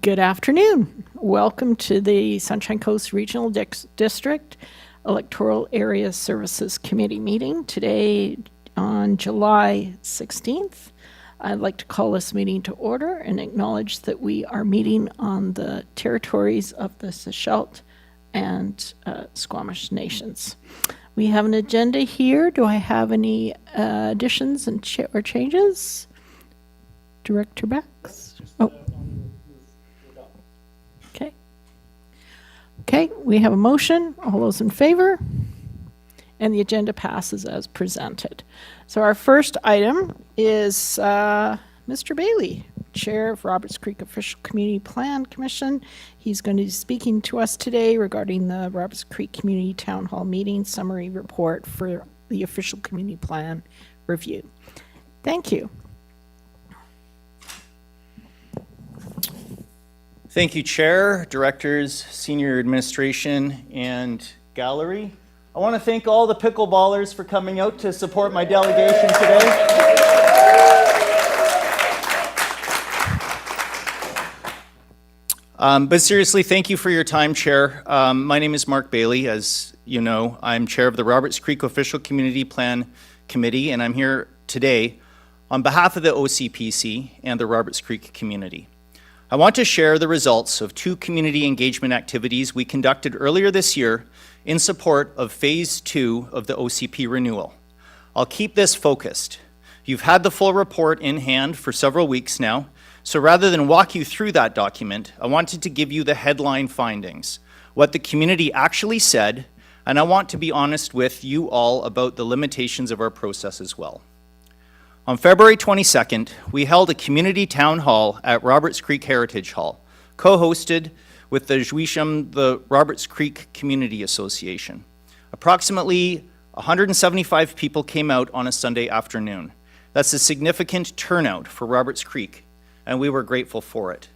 Good afternoon. Welcome to the Sunshine Coast Regional District Electoral Area Services Committee meeting today on July 16th. I'd like to call this meeting to order and acknowledge that we are meeting on the territories of the Sichelt and Squamish nations. We have an agenda here. Do I have any additions and or changes? Director Bax? Oh. Okay, we have a motion. All those in favor? And the agenda passes as presented. So our first item is Mr. Bailey, Chair of Roberts Creek Official Community Plan Commission. He's going to be speaking to us today regarding the Roberts Creek Community Town Hall meeting summary report for the Official Community Plan review. Thank you. Thank you, Chair, Directors, Senior Administration, and Gallery. I want to thank all the pickleballers for coming out to support my delegation today. But seriously, thank you for your time, Chair. My name is Mark Bailey. As you know, I'm Chair of the Roberts Creek Official Community Plan Committee, and I'm here today on behalf of the OCPC and the Roberts Creek community. I want to share the results of 2 community engagement activities we conducted earlier this year in support of Phase 2 of the OCP renewal. I'll keep this focused. You've had the full report in hand for several weeks now, so rather than walk you through that document, I wanted to give you the headline findings, what the community actually said, and I want to be honest with you all about the limitations of our process as well. On February 22nd, we held a community town hall at Roberts Creek Heritage Hall, co-hosted with the Jouisham, the Roberts Creek Community Association. Approximately 175 people came out on a Sunday afternoon. That's a significant turnout for Roberts Creek, and we were grateful for it.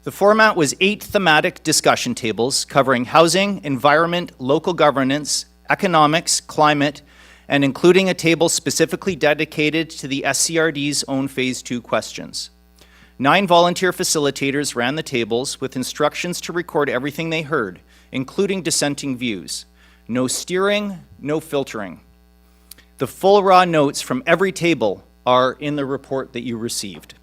The format was 8 thematic discussion tables covering housing, environment, local governance, economics, climate, and including a table specifically dedicated to the SCRD's own Phase 2 questions. 9 volunteer facilitators ran the tables with instructions to record everything they heard, including dissenting views. No steering, no filtering. The full raw notes from every table are in the report that you received.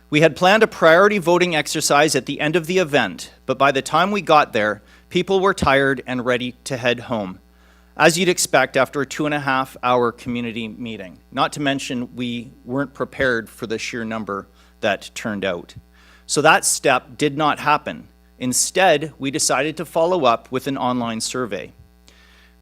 We had planned a priority voting exercise at the end of the event, but by the time we got there, people were tired and ready to head home, as you'd expect after a 2.5-hour community meeting. Not to mention, we weren't prepared for the sheer number that turned out. So that step did not happen. Instead, we decided to follow up with an online survey.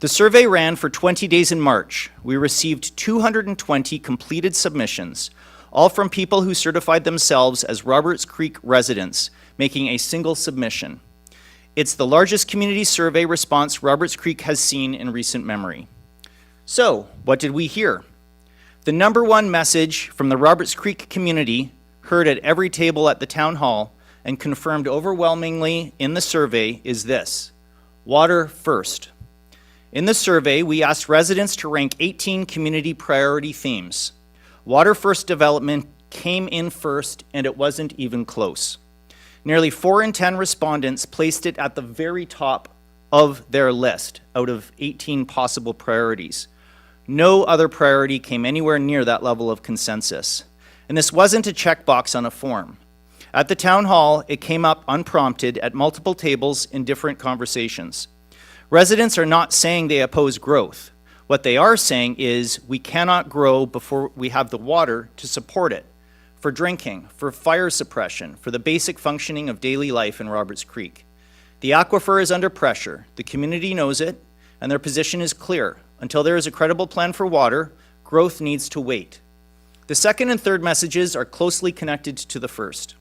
The survey ran for 20 days in March. We received 220 completed submissions, all from people who certified themselves as Roberts Creek residents, making a single submission. It's the largest community survey response Roberts Creek has seen in recent memory. So, what did we hear? The number one message from the Roberts Creek community, heard at every table at the town hall and confirmed overwhelmingly in the survey, is this: water first. In the survey, we asked residents to rank 18 community priority themes. Water first development came in first, and it wasn't even close. Nearly 4 in 10 respondents placed it at the very top of their list out of 18 possible priorities. No other priority came anywhere near that level of consensus. And this wasn't a checkbox on a form. At the town hall, it came up unprompted at multiple tables in different conversations. Residents are not saying they oppose growth. What they are saying is we cannot grow before we have the water to support it. For drinking, for fire suppression, for the basic functioning of daily life in Roberts Creek. The aquifer is under pressure, the community knows it, and their position is clear. Until there is a credible plan for water, growth needs to wait. The second and third messages are closely connected to the first.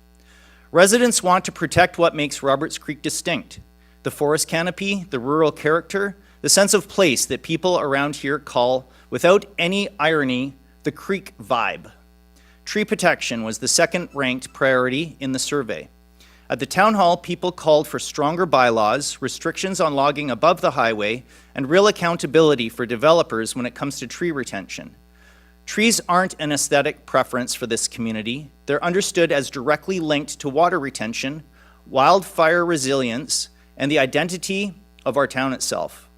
Residents want to protect what makes Roberts Creek distinct: the forest canopy, the rural character, the sense of place that people around here call, without any irony, the creek vibe. Tree protection was the second-ranked priority in the survey. At the town hall, people called for stronger bylaws, restrictions on logging above the highway, and real accountability for developers when it comes to tree retention. Trees aren't an aesthetic preference for this community. They're understood as directly linked to water retention, wildfire resilience, and the identity of our town itself.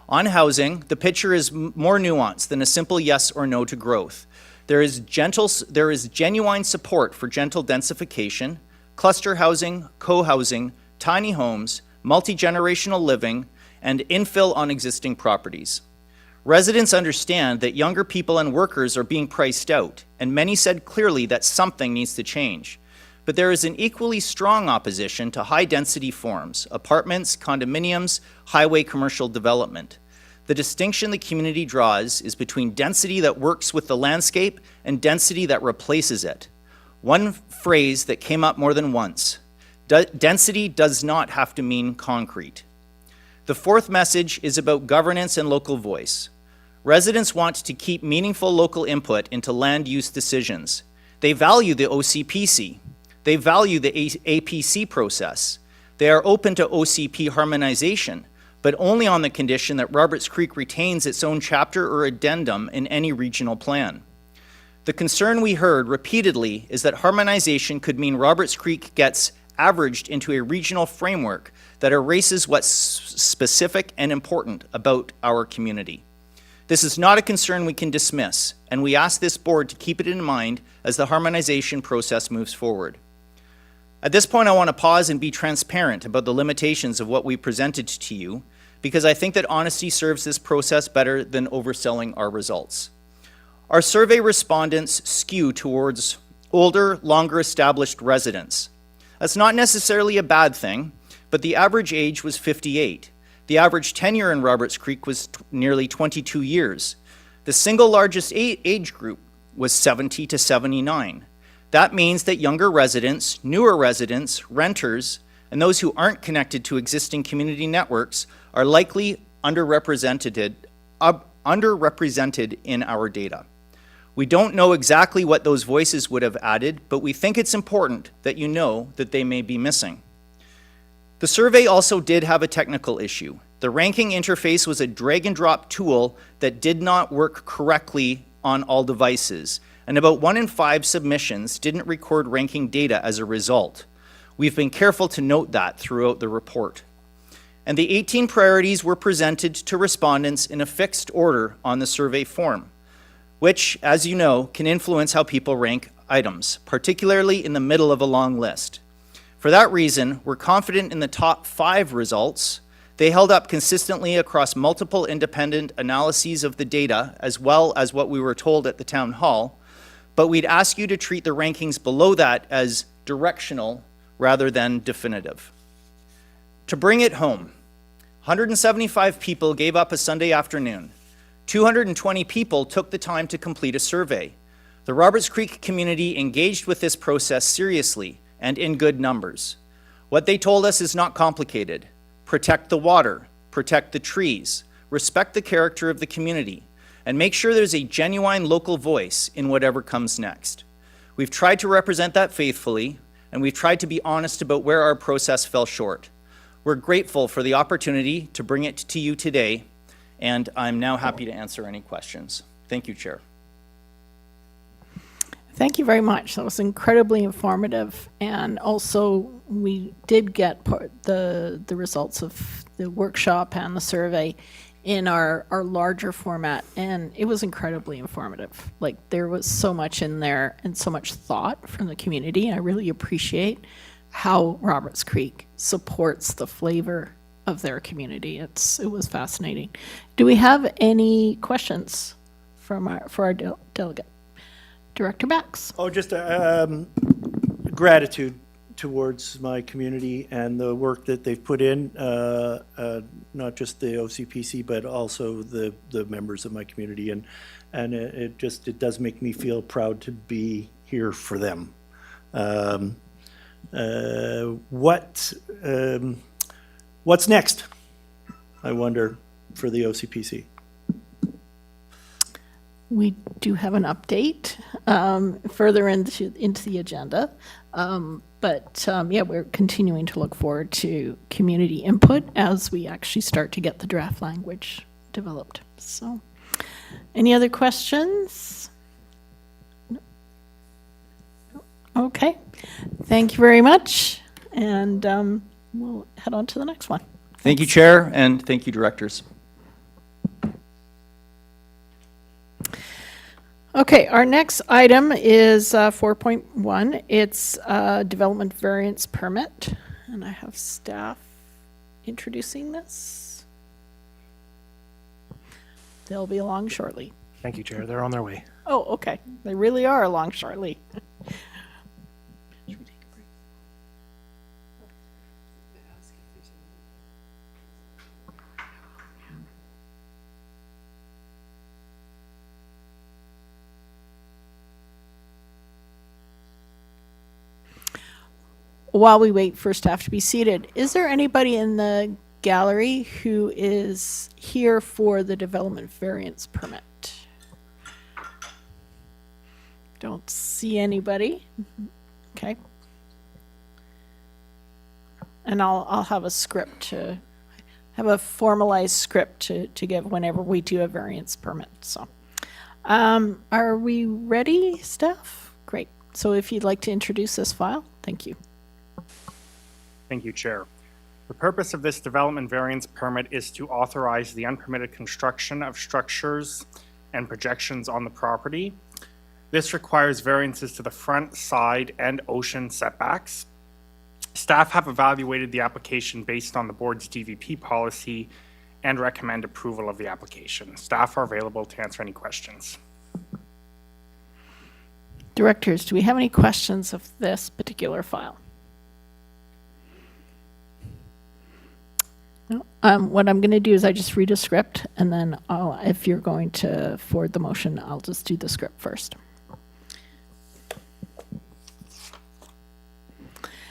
On housing, the picture is more nuanced than a simple yes or no to growth. There is genuine support for gentle densification, cluster housing, co-housing, tiny homes, multi-generational living, and infill on existing properties. Residents understand that younger people and workers are being priced out, and many said clearly that something needs to change. But there is an equally strong opposition to high-density forms, apartments, condominiums, highway commercial development. The distinction the community draws is between density that works with the landscape and density that replaces it. One phrase that came up more than once: density does not have to mean concrete. The fourth message is about governance and local voice. Residents want to keep meaningful local input into land use decisions. They value the OCPC. They value the APC process. They are open to OCP harmonization, but only on the condition that Roberts Creek retains its own chapter or addendum in any regional plan. The concern we heard repeatedly is that harmonization could mean Roberts Creek gets averaged into a regional framework that erases what's specific and important about our community. This is not a concern we can dismiss, and we ask this board to keep it in mind as the harmonization process moves forward. At this point, I want to pause and be transparent about the limitations of what we presented to you, because I think that honesty serves this process better than overselling our results. Our survey respondents skew towards older, longer established residents. That's not necessarily a bad thing, but the average age was 58. The average tenure in Roberts Creek was nearly 22 years. The single largest age group was 70 to 79. That means that younger residents, newer residents, renters, and those who aren't connected to existing community networks are likely underrepresented in our data. We don't know exactly what those voices would have added, but we think it's important that you know that they may be missing. The survey also did have a technical issue. The ranking interface was a drag and drop tool that did not work correctly on all devices, and about 1 in 5 submissions didn't record ranking data as a result. We've been careful to note that throughout the report. And the 18 priorities were presented to respondents in a fixed order on the survey form, which, as you know, can influence how people rank items, particularly in the middle of a long list. For that reason, we're confident in the top 5 results. They held up consistently across multiple independent analyses of the data, as well as what we were told at the town hall, but we'd ask you to treat the rankings below that as directional rather than definitive. To bring it home, 175 people gave up a Sunday afternoon. 220 people took the time to complete a survey. The Roberts Creek community engaged with this process seriously and in good numbers. What they told us is not complicated. Protect the water, protect the trees, respect the character of the community, and make sure there's a genuine local voice in whatever comes next. We've tried to represent that faithfully, and we've tried to be honest about where our process fell short. We're grateful for the opportunity to bring it to you today, and I'm now happy to answer any questions. Thank you, Chair. Thank you very much. That was incredibly informative. And also, we did get the results of the workshop and the survey in our larger format, and it was incredibly informative. Like, there was so much in there and so much thought from the community. I really appreciate how Roberts Creek supports the flavor of their community. It was fascinating. Do we have any questions for our delegate? Director Bax. Oh, just gratitude towards my community and the work that they've put in, not just the OCPC, but also the members of my community. And it does make me feel proud to be here for them. What's next, I wonder, for the OCPC? We do have an update further into the agenda, yeah, we're continuing to look forward to community input as we actually start to get the draft language developed. So, Any other questions? Okay, thank you very much, and we'll head on to the next one. Thank you, Chair, and thank you, directors. Okay, our next item is 4.1. It's development variance permit, and I have staff introducing this. They'll be along shortly. Thank you, Chair. They're on their way. Oh, okay. They really are along shortly. While we wait for staff to be seated, is there anybody in the gallery who is here for the development variance permit? Don't see anybody. Okay. And I'll have a script to have a formalized script to give whenever we do a variance permit. So, are we ready, staff? Great. So if you'd like to introduce this file, thank you. Thank you, Chair. The purpose of this development variance permit is to authorize the unpermitted construction of structures and projections on the property. This requires variances to the front, side, and ocean setbacks. Staff have evaluated the application based on the board's DVP policy and recommend approval of the application. Staff are available to answer any questions. Directors, do we have any questions of this particular file? No? What I'm going to do is I just read a script, and then if you're going to forward the motion, I'll just do the script first.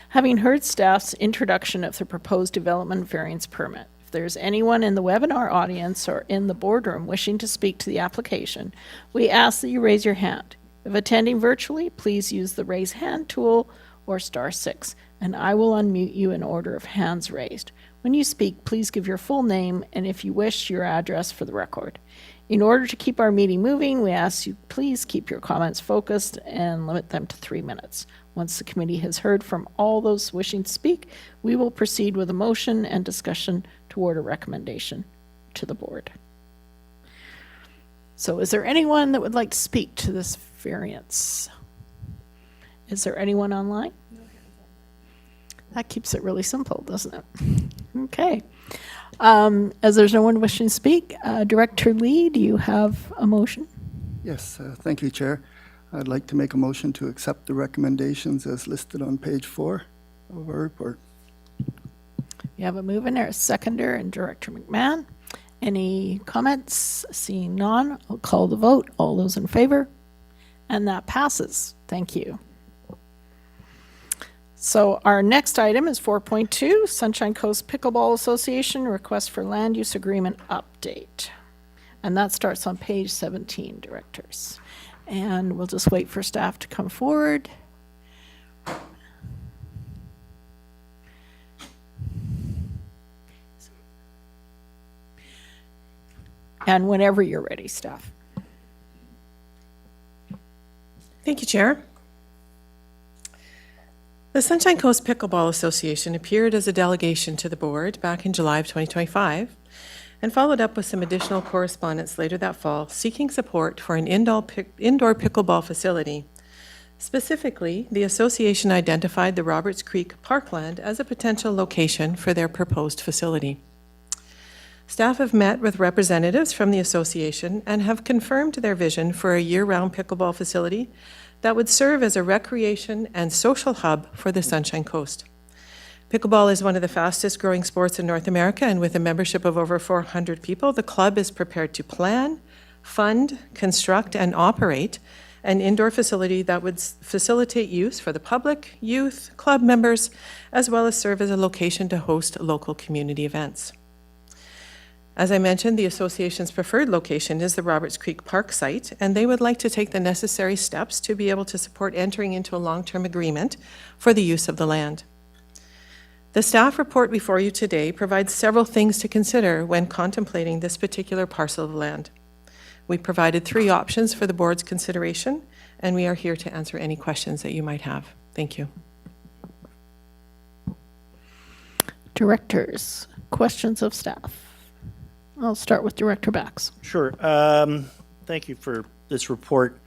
Having heard staff's introduction of the proposed development variance permit, if there's anyone in the webinar audience or in the boardroom wishing to speak to the application, we ask that you raise your hand. If attending virtually, please use the raise hand tool or *6, and I will unmute you in order of hands raised. When you speak, please give your full name and, if you wish, your address for the record. In order to keep our meeting moving, we ask you please keep your comments focused and limit them to 3 minutes. Once the committee has heard from all those wishing to speak, we will proceed with a motion and discussion toward a recommendation to the board. So is there anyone that would like to speak to this variance? Is there anyone online? That keeps it really simple, doesn't it? Okay. As there's no one wishing to speak, Director Lee, do you have a motion? Yes, thank you, Chair. I'd like to make a motion to accept the recommendations as listed on page 4 of our report. You have a mover, a seconder, and Director McMahon. Any comments? Seeing none, I'll call the vote. All those in favor? And that passes. Thank you. So our next item is 4.2, Sunshine Coast Pickleball Association request for land use agreement update. And that starts on page 17, directors. And we'll just wait for staff to come forward. And whenever you're ready, staff. Thank you, Chair. The Sunshine Coast Pickleball Association appeared as a delegation to the board back in July of 2025 and followed up with some additional correspondence later that fall seeking support for an indoor pickleball facility. Specifically, the association identified the Roberts Creek Parkland as a potential location for their proposed facility. Staff have met with representatives from the association and have confirmed their vision for a year-round pickleball facility that would serve as a recreation and social hub for the Sunshine Coast. Pickleball is one of the fastest growing sports in North America, and with a membership of over 400 people, the club is prepared to plan, fund, construct, and operate an indoor facility that would facilitate use for the public, youth, club members, as well as serve as a location to host local community events. As I mentioned, the association's preferred location is the Roberts Creek Park site, and they would like to take the necessary steps to be able to support entering into a long-term agreement for the use of the land. The staff report before you today provides several things to consider when contemplating this particular parcel of land. We provided 3 options for the board's consideration, and we are here to answer any questions that you might have. Thank you. Directors, questions of staff? I'll start with Director Bax. Sure. Thank you for this report.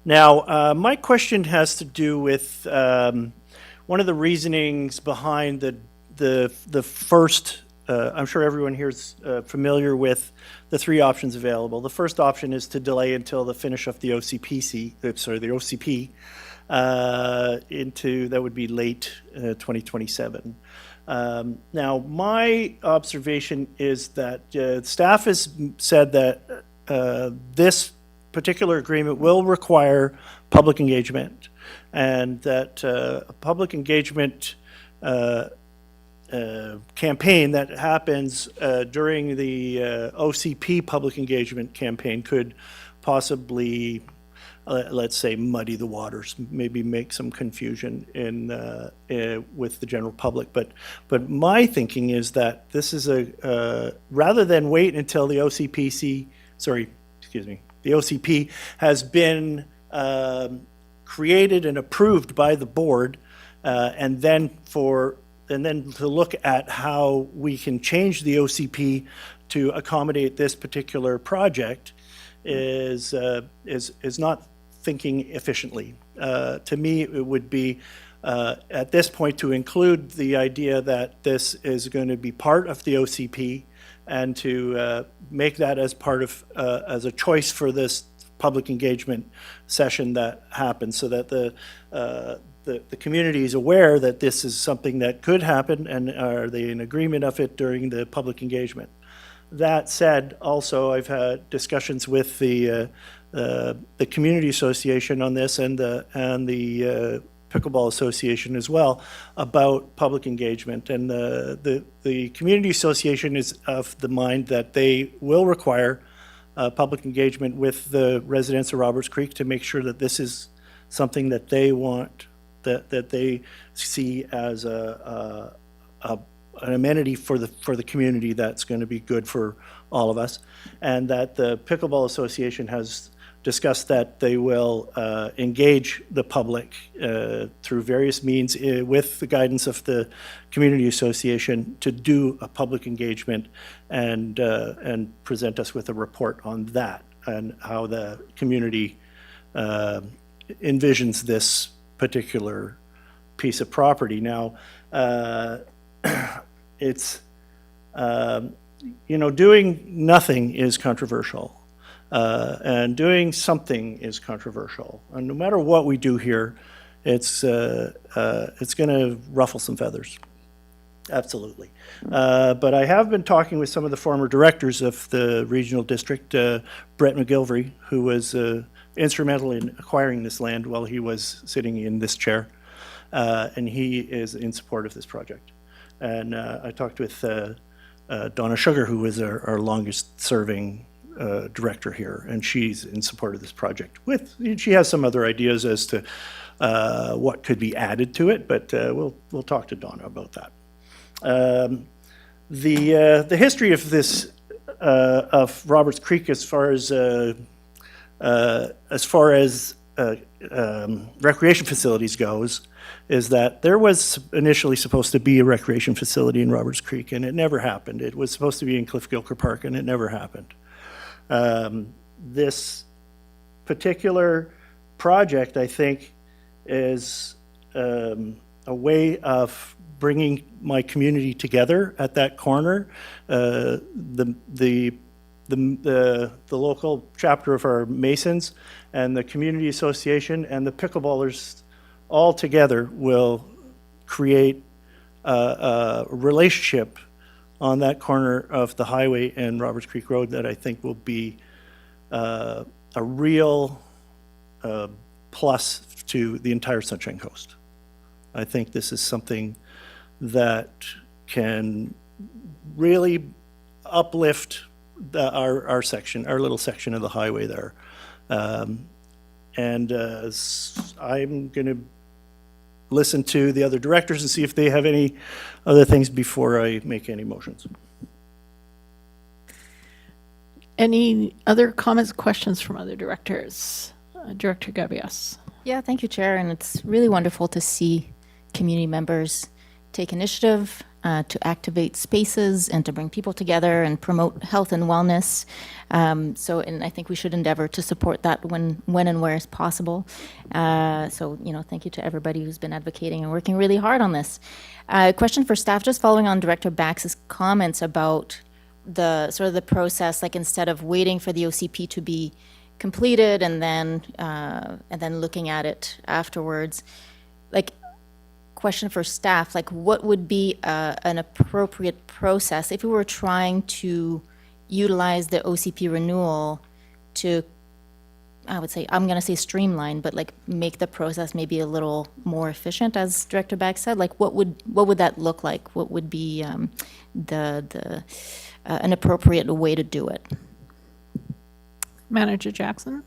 Now, my question has to do with one of the reasonings behind the first. I'm sure everyone here is familiar with the 3 options available. The first option is to delay until the finish of the OCP into that would be late 2027. Now, my observation is that staff has said that this particular agreement will require public engagement, and that a public engagement campaign that happens during the OCP public engagement campaign could possibly, let's say, muddy the waters, maybe make some confusion with the general public. But my thinking is that this is rather than wait until the the OCP has been created and approved by the board, and then to look at how we can change the OCP to accommodate this particular project is not thinking efficiently. To me, it would be at this point to include the idea that this is going to be part of the OCP, and to make that as part of as a choice for this public engagement session that happens, so that the community is aware that this is something that could happen, and are they in agreement of it during the public engagement. That said, also I've had discussions with the community association on this, and the Pickleball Association as well, about public engagement. And the community association is of the mind that they will require public engagement with the residents of Roberts Creek to make sure that this is something that they want, that they see as an amenity for the community that's going to be good for all of us. And that the Pickleball Association has discussed that they will engage the public through various means with the guidance of the community association to do a public engagement, and present us with a report on that and how the community envisions this particular piece of property. Now, it's doing nothing is controversial. And doing something is controversial. And no matter what we do here, it's going to ruffle some feathers. Absolutely. But I have been talking with some of the former directors of the regional district, Brett McGilvery, who was instrumental in acquiring this land while he was sitting in this chair. And he is in support of this project. And I talked with Donna Sugar, who was our longest serving director here, and she's in support of this project. She has some other ideas as to what could be added to it, but we'll talk to Donna about that. The history of this of Roberts Creek, as far as recreation facilities goes, is that there was initially supposed to be a recreation facility in Roberts Creek, and it never happened. It was supposed to be in Cliff Gilker Park, and it never happened. This particular project, I think, is a way of bringing my community together at that corner. The local chapter of our Masons and the community association and the pickleballers all together will create a relationship on that corner of the highway and Roberts Creek Road that I think will be a real plus to the entire Sunshine Coast. I think this is something that can really uplift our section, our little section of the highway there. I'm going to listen to the other directors and see if they have any other things before I make any motions. Any other comments, questions from other directors? Director Gabias. Yeah, thank you, Chair. And it's really wonderful to see community members take initiative to activate spaces and to bring people together and promote health and wellness. And I think we should endeavor to support that when and where is possible. Thank you to everybody who's been advocating and working really hard on this. Question for staff, just following on Director Bax's comments about the sort of the process, like instead of waiting for the OCP to be completed and then looking at it afterwards, like, question for staff, like what would be an appropriate process if we were trying to utilize the OCP renewal to, I would say, I'm going to say streamline, but like make the process maybe a little more efficient, as Director Bax said? Like what would that look like? What would be an appropriate way to do it? Manager Jackson?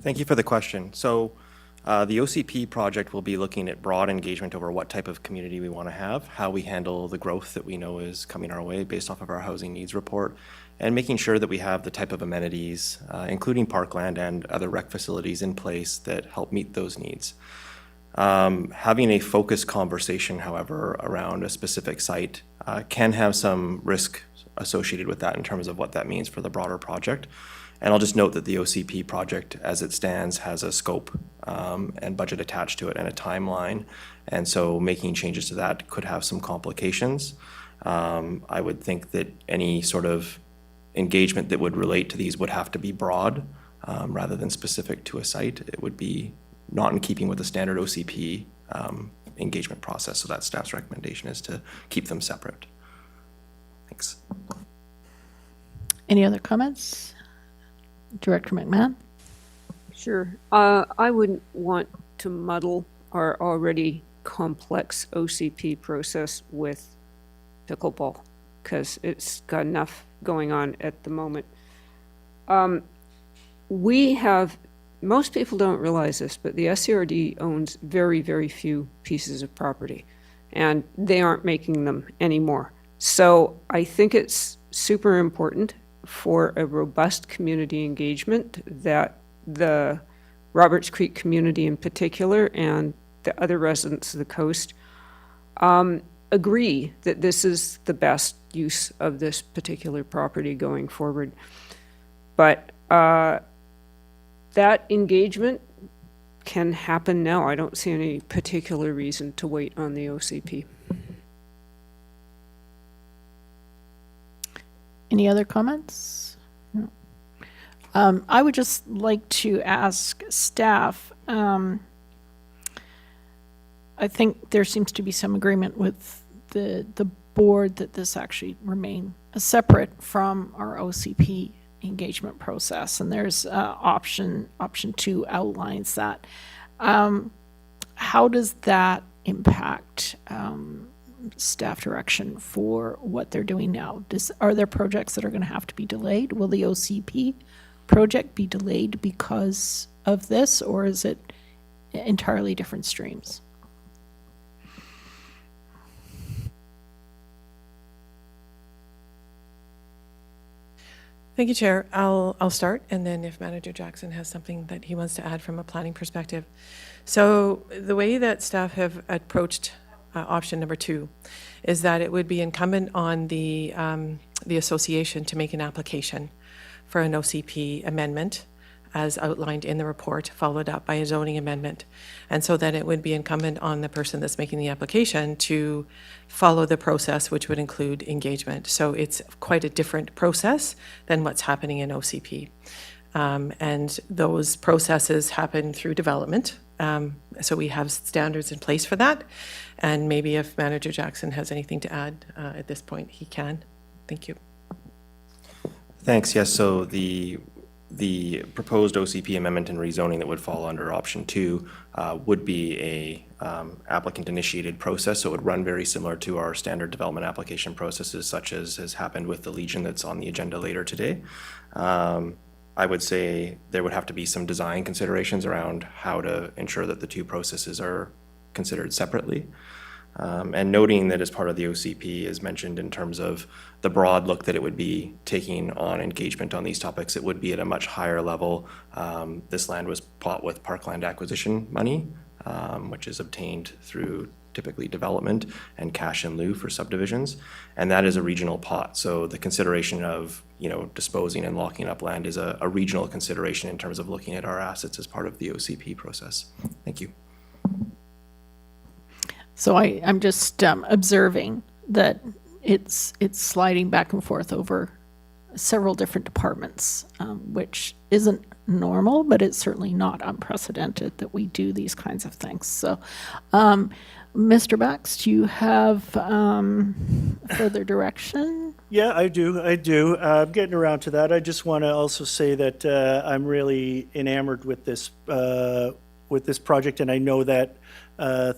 Thank you for the question. So the OCP project will be looking at broad engagement over what type of community we want to have, how we handle the growth that we know is coming our way based off of our housing needs report, and making sure that we have the type of amenities, including parkland and other rec facilities in place that help meet those needs. Having a focused conversation, however, around a specific site can have some risk associated with that in terms of what that means for the broader project. And I'll just note that the OCP project, as it stands, has a scope and budget attached to it and a timeline. And so making changes to that could have some complications. I would think that any sort of engagement that would relate to these would have to be broad rather than specific to a site. It would be not in keeping with the standard OCP engagement process. So that staff's recommendation is to keep them separate. Thanks. Any other comments? Director McMahon? Sure. I wouldn't want to muddle our already complex OCP process with pickleball because it's got enough going on at the moment. Most people don't realize this, but the SCRD owns very, very few pieces of property, and they aren't making them anymore. So I think it's super important for a robust community engagement that the Roberts Creek community in particular and the other residents of the coast agree that this is the best use of this particular property going forward. But that engagement can happen now. I don't see any particular reason to wait on the OCP. Any other comments? No. I would just like to ask staff, I think there seems to be some agreement with the board that this actually remain separate from our OCP engagement process, and there's option 2 outlines that. How does that impact staff direction for what they're doing now? Are there projects that are going to have to be delayed? Will the OCP project be delayed because of this, or is it entirely different streams? Thank you, Chair. I'll start, and then if Manager Jackson has something that he wants to add from a planning perspective. So the way that staff have approached option number 2 is that it would be incumbent on the association to make an application for an OCP amendment as outlined in the report, followed up by a zoning amendment. And so then it would be incumbent on the person that's making the application to follow the process, which would include engagement. So it's quite a different process than what's happening in OCP. And those processes happen through development. So we have standards in place for that. And maybe if Manager Jackson has anything to add at this point, he can. Thank you. Thanks. Yes. So the proposed OCP amendment and rezoning that would fall under option 2 would be a applicant-initiated process. So it would run very similar to our standard development application processes, such as has happened with the Legion that's on the agenda later today. I would say there would have to be some design considerations around how to ensure that the two processes are considered separately. And noting that as part of the OCP is mentioned in terms of the broad look that it would be taking on engagement on these topics, it would be at a much higher level. This land was bought with parkland acquisition money, which is obtained through typically development and cash in lieu for subdivisions, and that is a regional pot. So the consideration of, disposing and locking up land is a regional consideration in terms of looking at our assets as part of the OCP process. Thank you. So I'm just observing that it's sliding back and forth over several different departments, which isn't normal, but it's certainly not unprecedented that we do these kinds of things. So, Mr. Bax, do you have further direction? Yeah, I do. I'm getting around to that. I just want to also say that I'm really enamored with this project, and I know that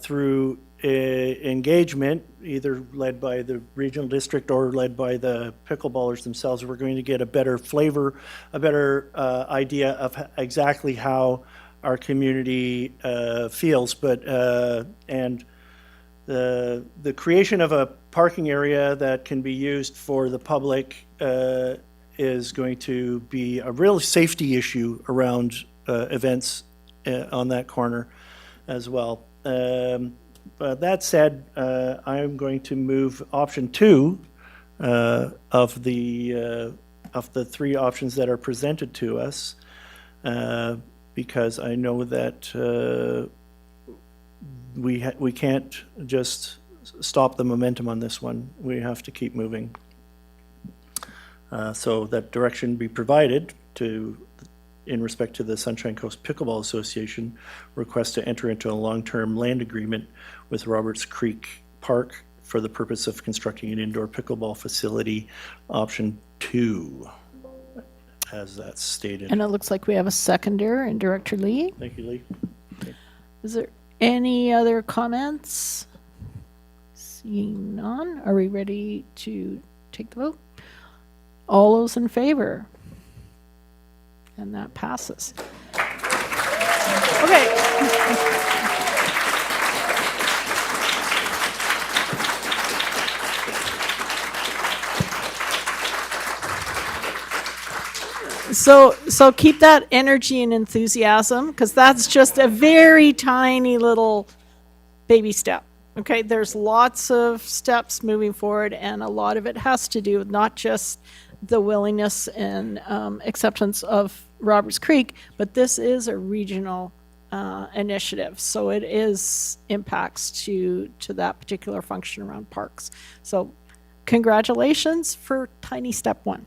through engagement, either led by the regional district or led by the pickleballers themselves, we're going to get a better flavor, a better idea of exactly how our community feels. And the creation of a parking area that can be used for the public is going to be a real safety issue around events on that corner as well. But that said, I'm going to move option 2 of the 3 options that are presented to us, because I know that we can't just stop the momentum on this one. We have to keep moving. So that direction be provided in respect to the Sunshine Coast Pickleball Association request to enter into a long-term land agreement with Roberts Creek Park for the purpose of constructing an indoor pickleball facility, option 2, as that's stated. And it looks like we have a seconder in Director Lee. Thank you, Lee. Is there any other comments? Seeing none, are we ready to take the vote? All those in favor? And that passes. Okay. So keep that energy and enthusiasm, because that's just a very tiny little baby step. Okay, there's lots of steps moving forward, and a lot of it has to do with not just the willingness and acceptance of Roberts Creek, but this is a regional initiative, so it is impacts to that particular function around parks. So congratulations for tiny step 1.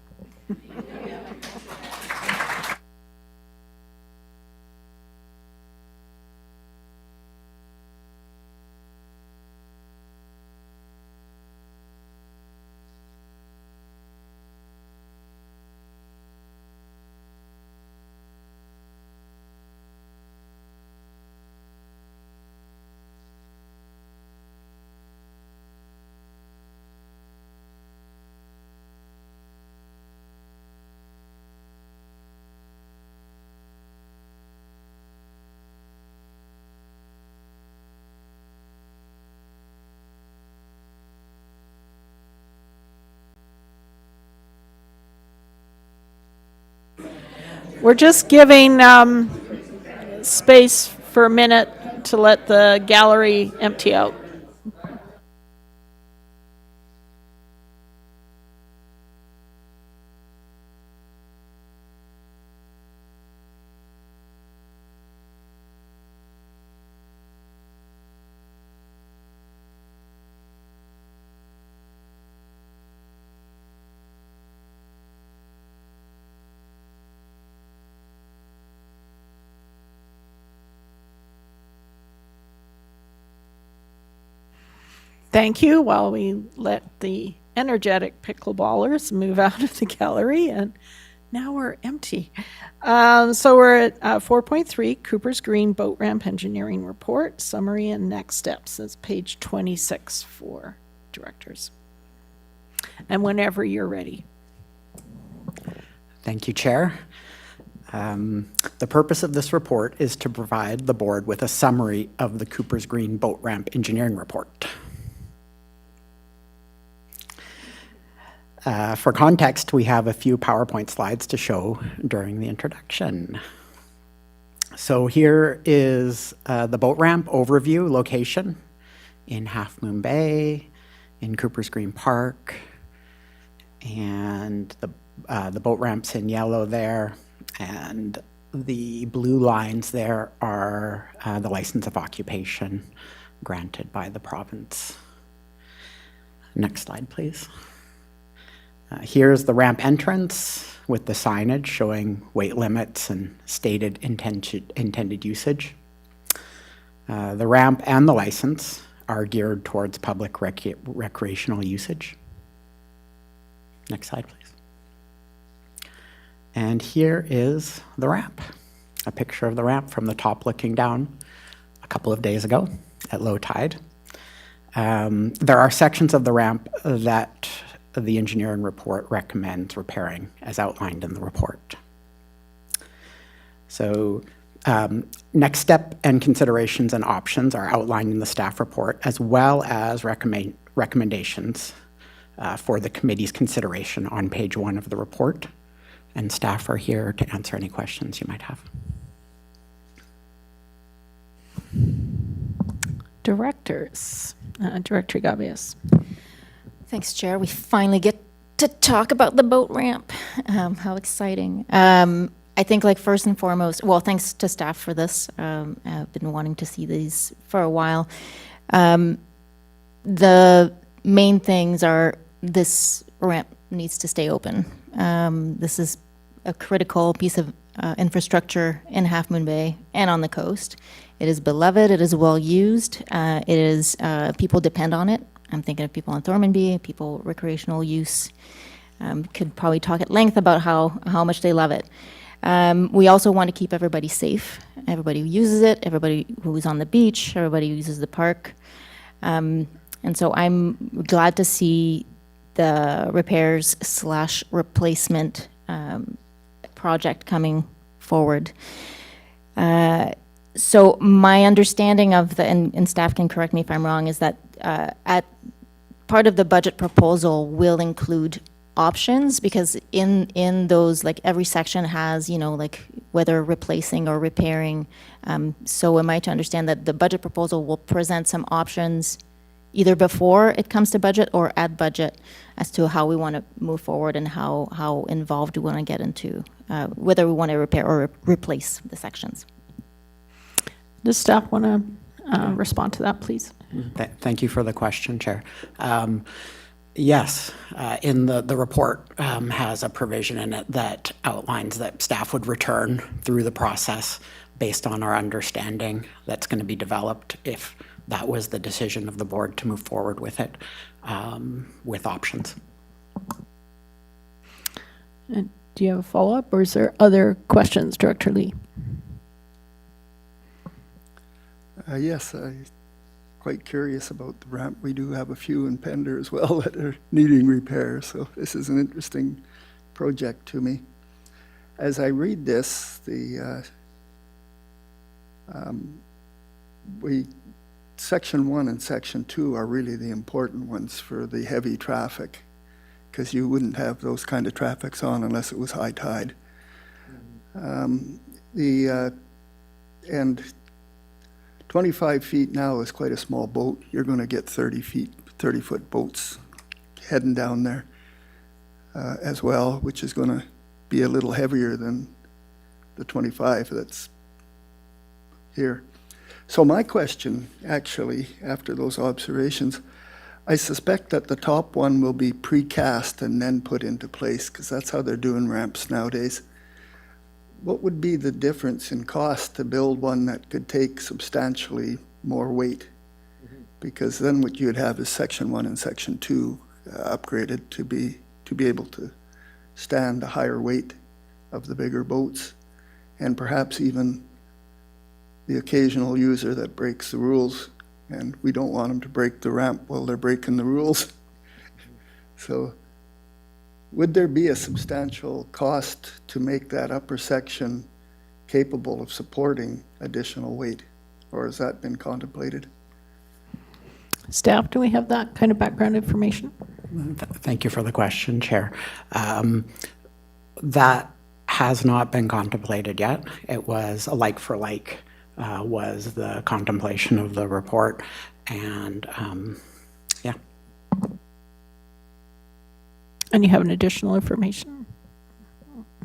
We're just giving space for a minute to let the gallery empty out. Thank you, while we let the energetic pickleballers move out of the gallery, and now we're empty. So we're at 4.3, Cooper's Green Boat Ramp Engineering Report, Summary and Next Steps. That's page 26 for directors. And whenever you're ready. Thank you, Chair. The purpose of this report is to provide the board with a summary of the Cooper's Green Boat Ramp Engineering Report. For context, we have a few PowerPoint slides to show during the introduction. So here is the boat ramp overview location in Half Moon Bay, in Cooper's Green Park, and the boat ramp's in yellow there, and the blue lines there are the license of occupation granted by the province. Next slide, please. Here's the ramp entrance with the signage showing weight limits and stated intended usage. The ramp and the license are geared towards public recreational usage. Next slide, please. And here is the ramp, a picture of the ramp from the top looking down a couple of days ago at low tide. There are sections of the ramp that the engineering report recommends repairing as outlined in the report. So next step and considerations and options are outlined in the staff report, as well as recommendations for the committee's consideration on page 1 of the report. And staff are here to answer any questions you might have. Directors. Director Gavias. Thanks, Chair. We finally get to talk about the boat ramp. How exciting. I think, like, first and foremost, well, thanks to staff for this. I've been wanting to see these for a while. The main things are this ramp needs to stay open. This is a critical piece of infrastructure in Half Moon Bay and on the coast. It is beloved. It is well used. It is people depend on it. I'm thinking of people on Thormanby, people recreational use. Could probably talk at length about how much they love it. We also want to keep everybody safe. Everybody who uses it, everybody who's on the beach, everybody who uses the park. And so I'm glad to see the repairs / replacement project coming forward. So my understanding of and staff can correct me if I'm wrong, is that at part of the budget proposal will include options, because in those, like, every section has, like, whether replacing or repairing. So am I to understand that the budget proposal will present some options either before it comes to budget or at budget as to how we want to move forward and how involved we want to get into whether we want to repair or replace the sections? Does staff want to respond to that, please? Thank you for the question, Chair. Yes, in the report has a provision in it that outlines that staff would return through the process based on our understanding that's going to be developed if that was the decision of the board to move forward with it, with options. And do you have a follow-up, or is there other questions, Director Lee? Yes, I'm quite curious about the ramp. We do have a few in Pender as well that are needing repair, so this is an interesting project to me. As I read this, Section 1 and Section 2 are really the important ones for the heavy traffic, because you wouldn't have those kind of traffics on unless it was high tide. And 25 feet now is quite a small boat. You're going to get 30-foot boats heading down there as well, which is going to be a little heavier than the 25 that's here. So my question, actually, after those observations, I suspect that the top one will be precast and then put into place, because that's how they're doing ramps nowadays. What would be the difference in cost to build one that could take substantially more weight? Because then what you would have is Section 1 and Section 2 upgraded to be able to stand a higher weight of the bigger boats, and perhaps even the occasional user that breaks the rules, and we don't want them to break the ramp while they're breaking the rules. So would there be a substantial cost to make that upper section capable of supporting additional weight, or has that been contemplated? Staff, do we have that kind of background information? Thank you for the question, Chair. That has not been contemplated yet. It was a like for like was the contemplation of the report. And yeah. And you have an additional information?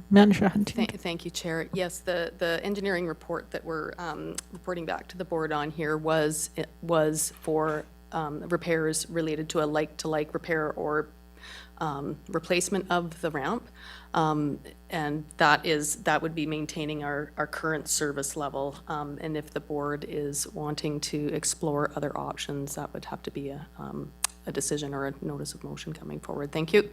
Manager Huntington. Thank you, Chair. Yes, the engineering report that we're reporting back to the board on here was for repairs related to a like-to-like repair or replacement of the ramp. And that would be maintaining our current service level. And if the board is wanting to explore other options, that would have to be a decision or a notice of motion coming forward. Thank you.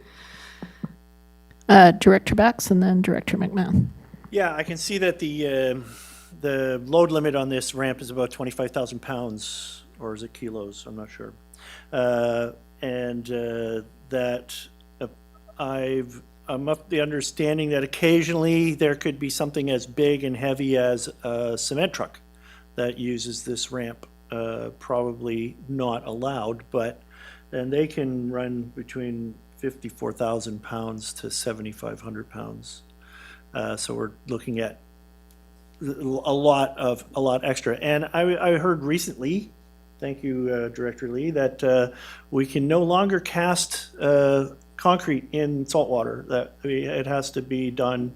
Director Bax and then Director McMahon. Yeah, I can see that the load limit on this ramp is about 25,000 pounds, or is it kilos? I'm not sure. And that I'm of the understanding that occasionally there could be something as big and heavy as a cement truck that uses this ramp. Probably not allowed, but then they can run between 54,000 pounds to 7,500 pounds. So we're looking at a lot extra. And I heard recently, thank you, Director Lee, that we can no longer cast concrete in salt water. That it has to be done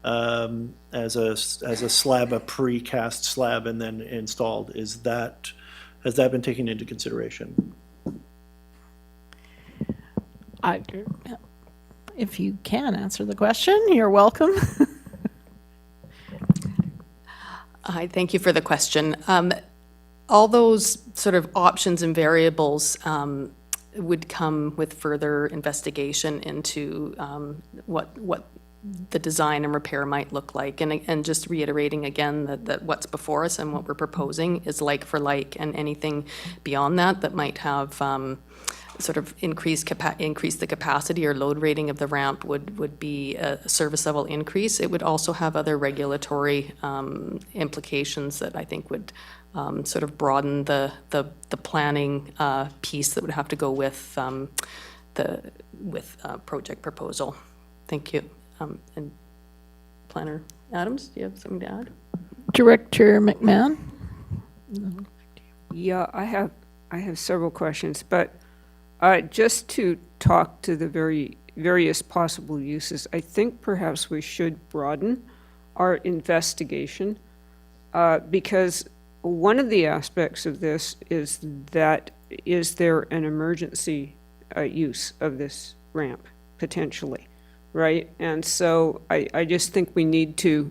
as a slab, a pre-cast slab, and then installed. Has that been taken into consideration? If you can answer the question, you're welcome. Hi, thank you for the question. All those sort of options and variables would come with further investigation into what the design and repair might look like. And just reiterating again that what's before us and what we're proposing is like for like, and anything beyond that might have sort of increase the capacity or load rating of the ramp would be a service level increase. It would also have other regulatory implications that I think would sort of broaden the planning piece that would have to go with project proposal. Thank you. And Planner Adams, do you have something to add? Director McMahon. Yeah, I have several questions, but just to talk to the various possible uses, I think perhaps we should broaden our investigation because one of the aspects of this is that is there an emergency use of this ramp potentially, right? And so I just think we need to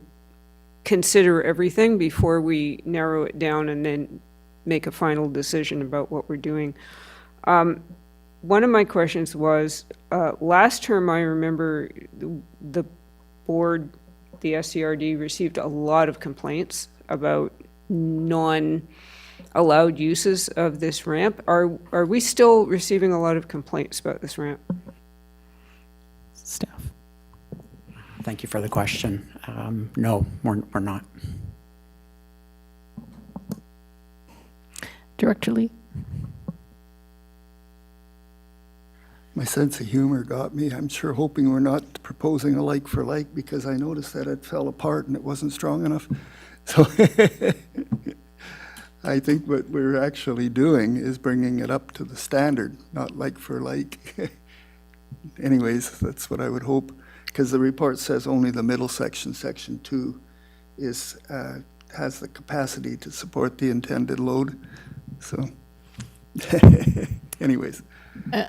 consider everything before we narrow it down and then make a final decision about what we're doing. One of my questions was, last term I remember the board, the SCRD, received a lot of complaints about non-allowed uses of this ramp. Are we still receiving a lot of complaints about this ramp? Staff. Thank you for the question. No, we're not. Director Lee. My sense of humor got me. I'm sure hoping we're not proposing a like for like because I noticed that it fell apart and it wasn't strong enough. So I think what we're actually doing is bringing it up to the standard, not like for like. Anyways, that's what I would hope, because the report says only the middle section, section 2, has the capacity to support the intended load. So anyways,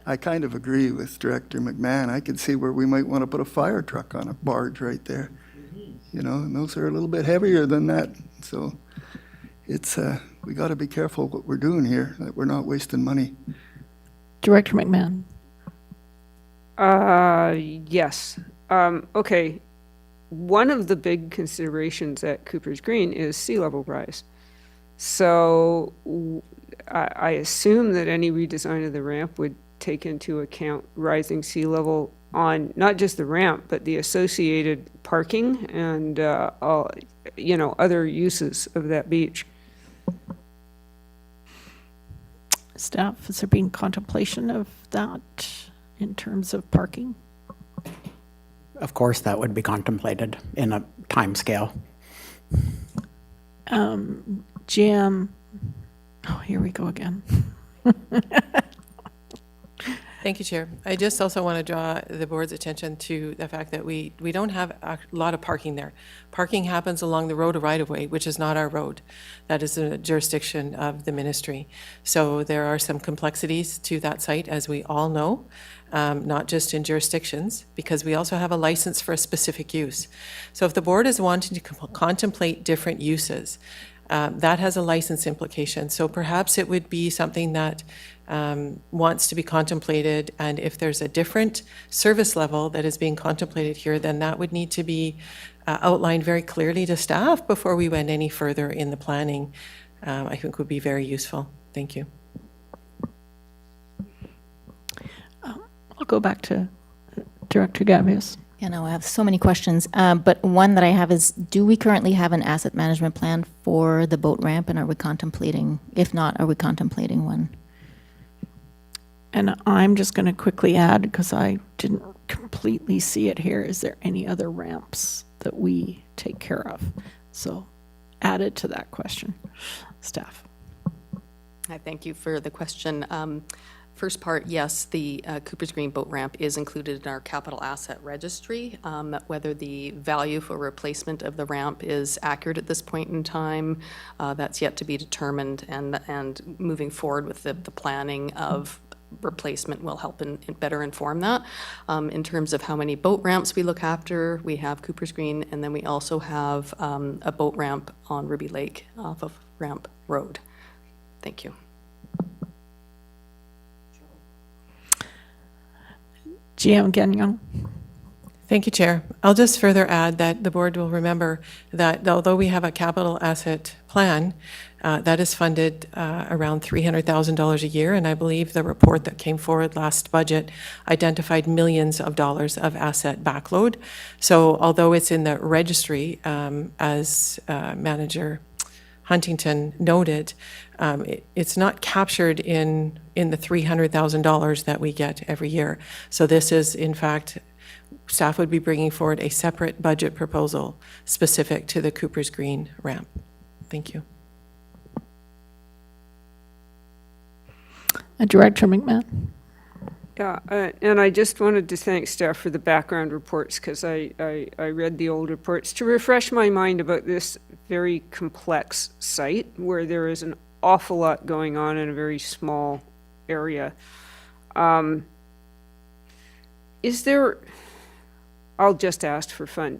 I kind of agree with Director McMahon. I could see where we might want to put a fire truck on a barge right there. You know, and those are a little bit heavier than that. So it's we got to be careful what we're doing here, that we're not wasting money. Director McMahon. Yes. Okay. One of the big considerations at Cooper's Green is sea level rise. So I assume that any redesign of the ramp would take into account rising sea level on not just the ramp, but the associated parking and, other uses of that beach. Staff, has there been contemplation of that in terms of parking? Of course, that would be contemplated in a timescale. Jim, oh, here we go again. Thank you, Chair. I just also want to draw the board's attention to the fact that we don't have a lot of parking there. Parking happens along the road of right-of-way, which is not our road. That is the jurisdiction of the ministry. So there are some complexities to that site, as we all know, not just in jurisdictions, because we also have a license for a specific use. So if the board is wanting to contemplate different uses, that has a license implication. So perhaps it would be something that wants to be contemplated, and if there's a different service level that is being contemplated here, then that would need to be outlined very clearly to staff before we went any further in the planning. I think would be very useful. Thank you. I'll go back to Director Gavious. You know, I have so many questions, but one that I have is, do we currently have an asset management plan for the boat ramp, and are we contemplating, if not, are we contemplating one? And I'm just going to quickly add, because I didn't completely see it here, is there any other ramps that we take care of? So added to that question. Staff. I thank you for the question. First part, yes, the Cooper's Green boat ramp is included in our capital asset registry. Whether the value for replacement of the ramp is accurate at this point in time, that's yet to be determined, and moving forward with the planning of replacement will help better inform that. In terms of how many boat ramps we look after, we have Cooper's Green, and then we also have a boat ramp on Ruby Lake off of Ramp Road. Thank you. GM Gagnon. Thank you, Chair. I'll just further add that the board will remember that although we have a capital asset plan, that is funded around $300,000 a year, and I believe the report that came forward last budget identified millions of dollars of asset backload. So although it's in the registry, as Manager Huntington noted, it's not captured in the $300,000 that we get every year. So this is, in fact, staff would be bringing forward a separate budget proposal specific to the Cooper's Green ramp. Thank you. Director McMahon. Yeah, and I just wanted to thank staff for the background reports, because I read the old reports to refresh my mind about this very complex site where there is an awful lot going on in a very small area. Is there, I'll just ask for fun.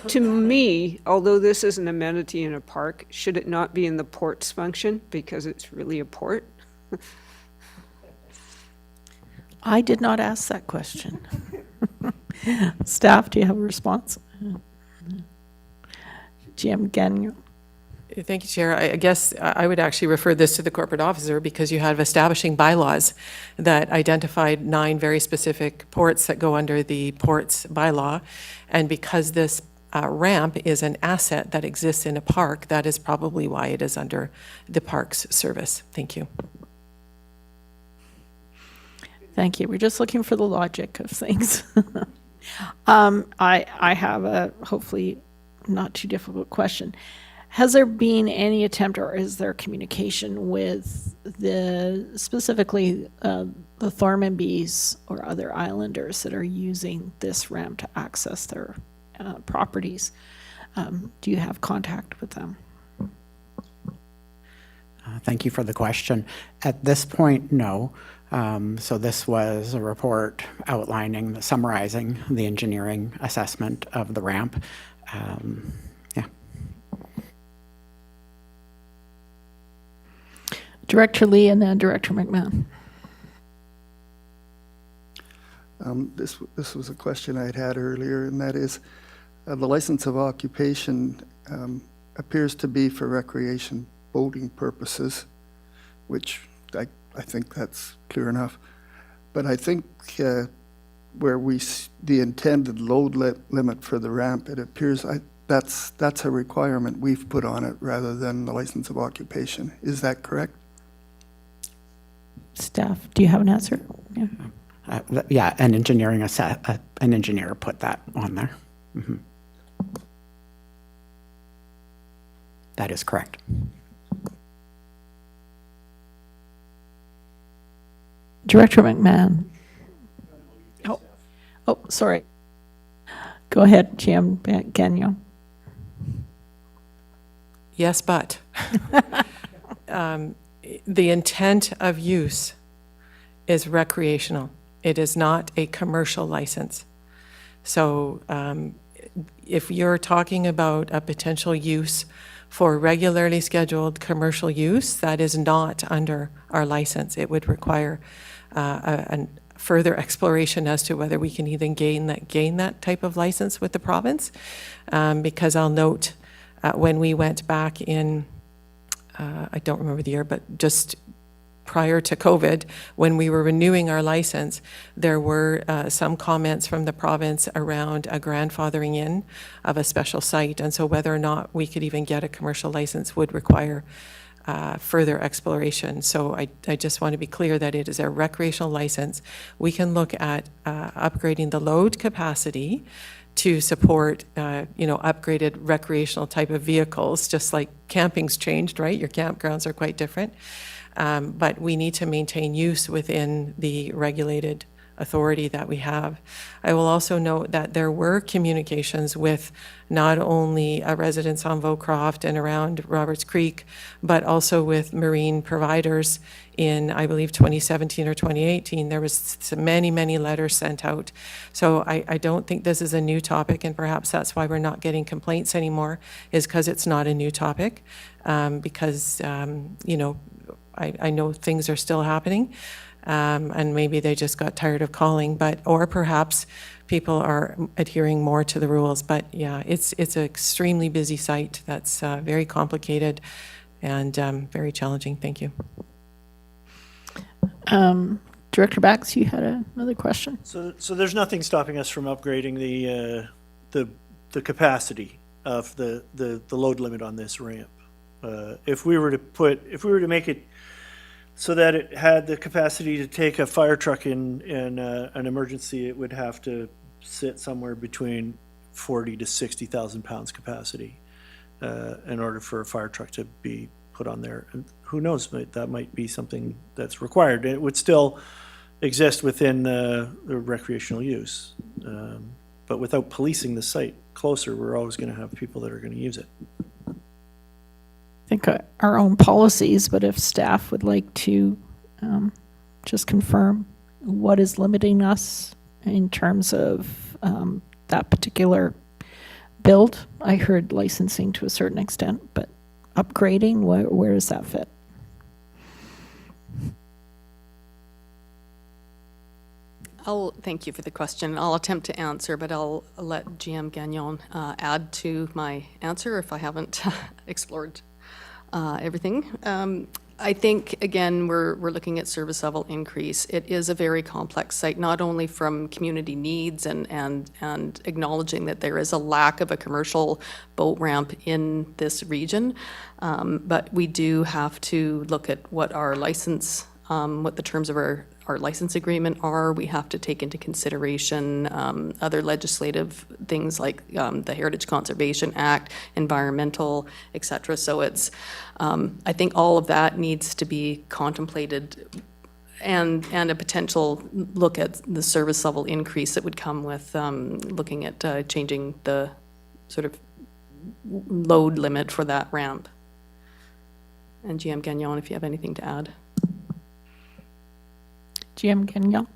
To me, although this is an amenity in a park, should it not be in the ports function because it's really a port? I did not ask that question. Staff, do you have a response? GM Gagnon. Thank you, Chair. I guess I would actually refer this to the corporate officer, because you have establishing bylaws that identified 9 very specific ports that go under the ports bylaw. And because this ramp is an asset that exists in a park, that is probably why it is under the parks service. Thank you. Thank you. We're just looking for the logic of things. I have a hopefully not too difficult question. Has there been any attempt, or is there communication with specifically the Thormanbys or other islanders that are using this ramp to access their properties? Do you have contact with them? Thank you for the question. At this point, no. So this was a report outlining, summarizing the engineering assessment of the ramp. Yeah. Director Lee and then Director McMahon. This was a question I had earlier, and that is, the license of occupation appears to be for recreation boating purposes, which I think that's clear enough. But I think where the intended load limit for the ramp, it appears that's a requirement we've put on it rather than the license of occupation. Is that correct? Staff, do you have an answer? Yeah. Yeah, an an engineer put that on there. That is correct. Director McMahon. Oh, sorry. Go ahead, GM Gagnon. Yes, but the intent of use is recreational. It is not a commercial license. So if you're talking about a potential use for regularly scheduled commercial use, that is not under our license. It would require a further exploration as to whether we can even gain that type of license with the province. Because I'll note when we went back in, I don't remember the year, but just prior to COVID, when we were renewing our license, there were some comments from the province around a grandfathering in of a special site. And so whether or not we could even get a commercial license would require further exploration. So I just want to be clear that it is a recreational license. We can look at upgrading the load capacity to support, upgraded recreational type of vehicles, just like camping's changed, right? Your campgrounds are quite different. But we need to maintain use within the regulated authority that we have. I will also note that there were communications with not only residents on Vaucroft and around Roberts Creek, but also with marine providers in, I believe, 2017 or 2018. There was many, many letters sent out. So I don't think this is a new topic, and perhaps that's why we're not getting complaints anymore, is because it's not a new topic, because, I know things are still happening, and maybe they just got tired of calling, or perhaps people are adhering more to the rules. But yeah, it's an extremely busy site that's very complicated and very challenging. Thank you. Director Bax, you had another question? So there's nothing stopping us from upgrading the capacity of the load limit on this ramp. If we were to make it so that it had the capacity to take a fire truck in an emergency, it would have to sit somewhere between 40 to 60,000 pounds capacity in order for a fire truck to be put on there. And who knows, that might be something that's required. It would still exist within the recreational use. But without policing the site closer, we're always going to have people that are going to use it. I think our own policies, but if staff would like to just confirm what is limiting us in terms of that particular build. I heard licensing to a certain extent, but upgrading, where does that fit? Thank you for the question. I'll attempt to answer, but I'll let GM Gagnon add to my answer if I haven't explored everything. I think, again, we're looking at service level increase. It is a very complex site, not only from community needs and acknowledging that there is a lack of a commercial boat ramp in this region, but we do have to look at what our license, what the terms of our license agreement are. We have to take into consideration other legislative things like the Heritage Conservation Act, environmental, et cetera. So it's, I think all of that needs to be contemplated, and a potential look at the service level increase that would come with looking at changing the sort of load limit for that ramp. And GM Gagnon, if you have anything to add. GM Gagnon?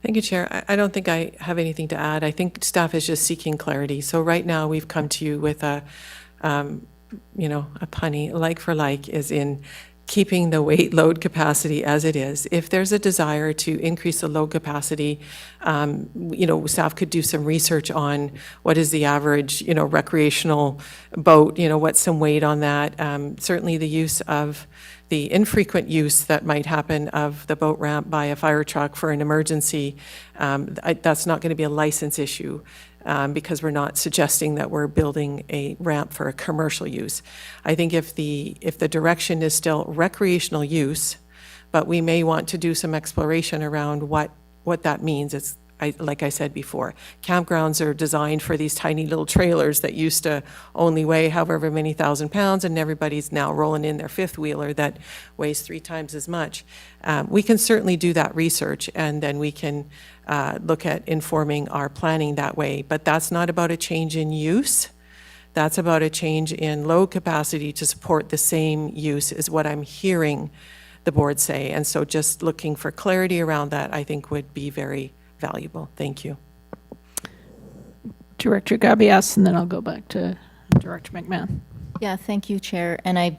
Thank you, Chair. I don't think I have anything to add. I think staff is just seeking clarity. So right now, we've come to you with a punny, like for like, is in keeping the weight load capacity as it is. If there's a desire to increase the load capacity, staff could do some research on what is the average, recreational boat, what's some weight on that. Certainly the use of the infrequent use that might happen of the boat ramp by a fire truck for an emergency, that's not going to be a license issue. Because we're not suggesting that we're building a ramp for a commercial use. I think if the direction is still recreational use, but we may want to do some exploration around what that means. Like I said before, campgrounds are designed for these tiny little trailers that used to only weigh however many thousand pounds, and everybody's now rolling in their fifth wheeler that weighs 3 times as much. We can certainly do that research, and then we can look at informing our planning that way. But that's not about a change in use. That's about a change in load capacity to support the same use, is what I'm hearing the board say. And so just looking for clarity around that, I think, would be very valuable. Thank you. Director Gabias, and then I'll go back to Director McMahon. Yeah, thank you, Chair. And I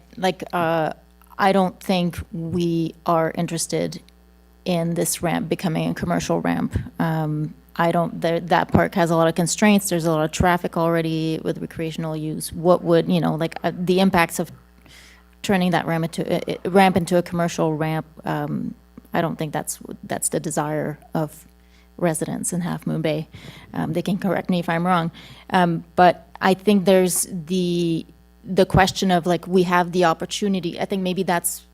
don't think we are interested in this ramp becoming a commercial ramp. That park has a lot of constraints. There's a lot of traffic already with recreational use. What would, the impacts of turning that ramp into a commercial ramp, I don't think that's the desire of residents in Half Moon Bay. They can correct me if I'm wrong. But I think there's the question of we have the opportunity. I think maybe that's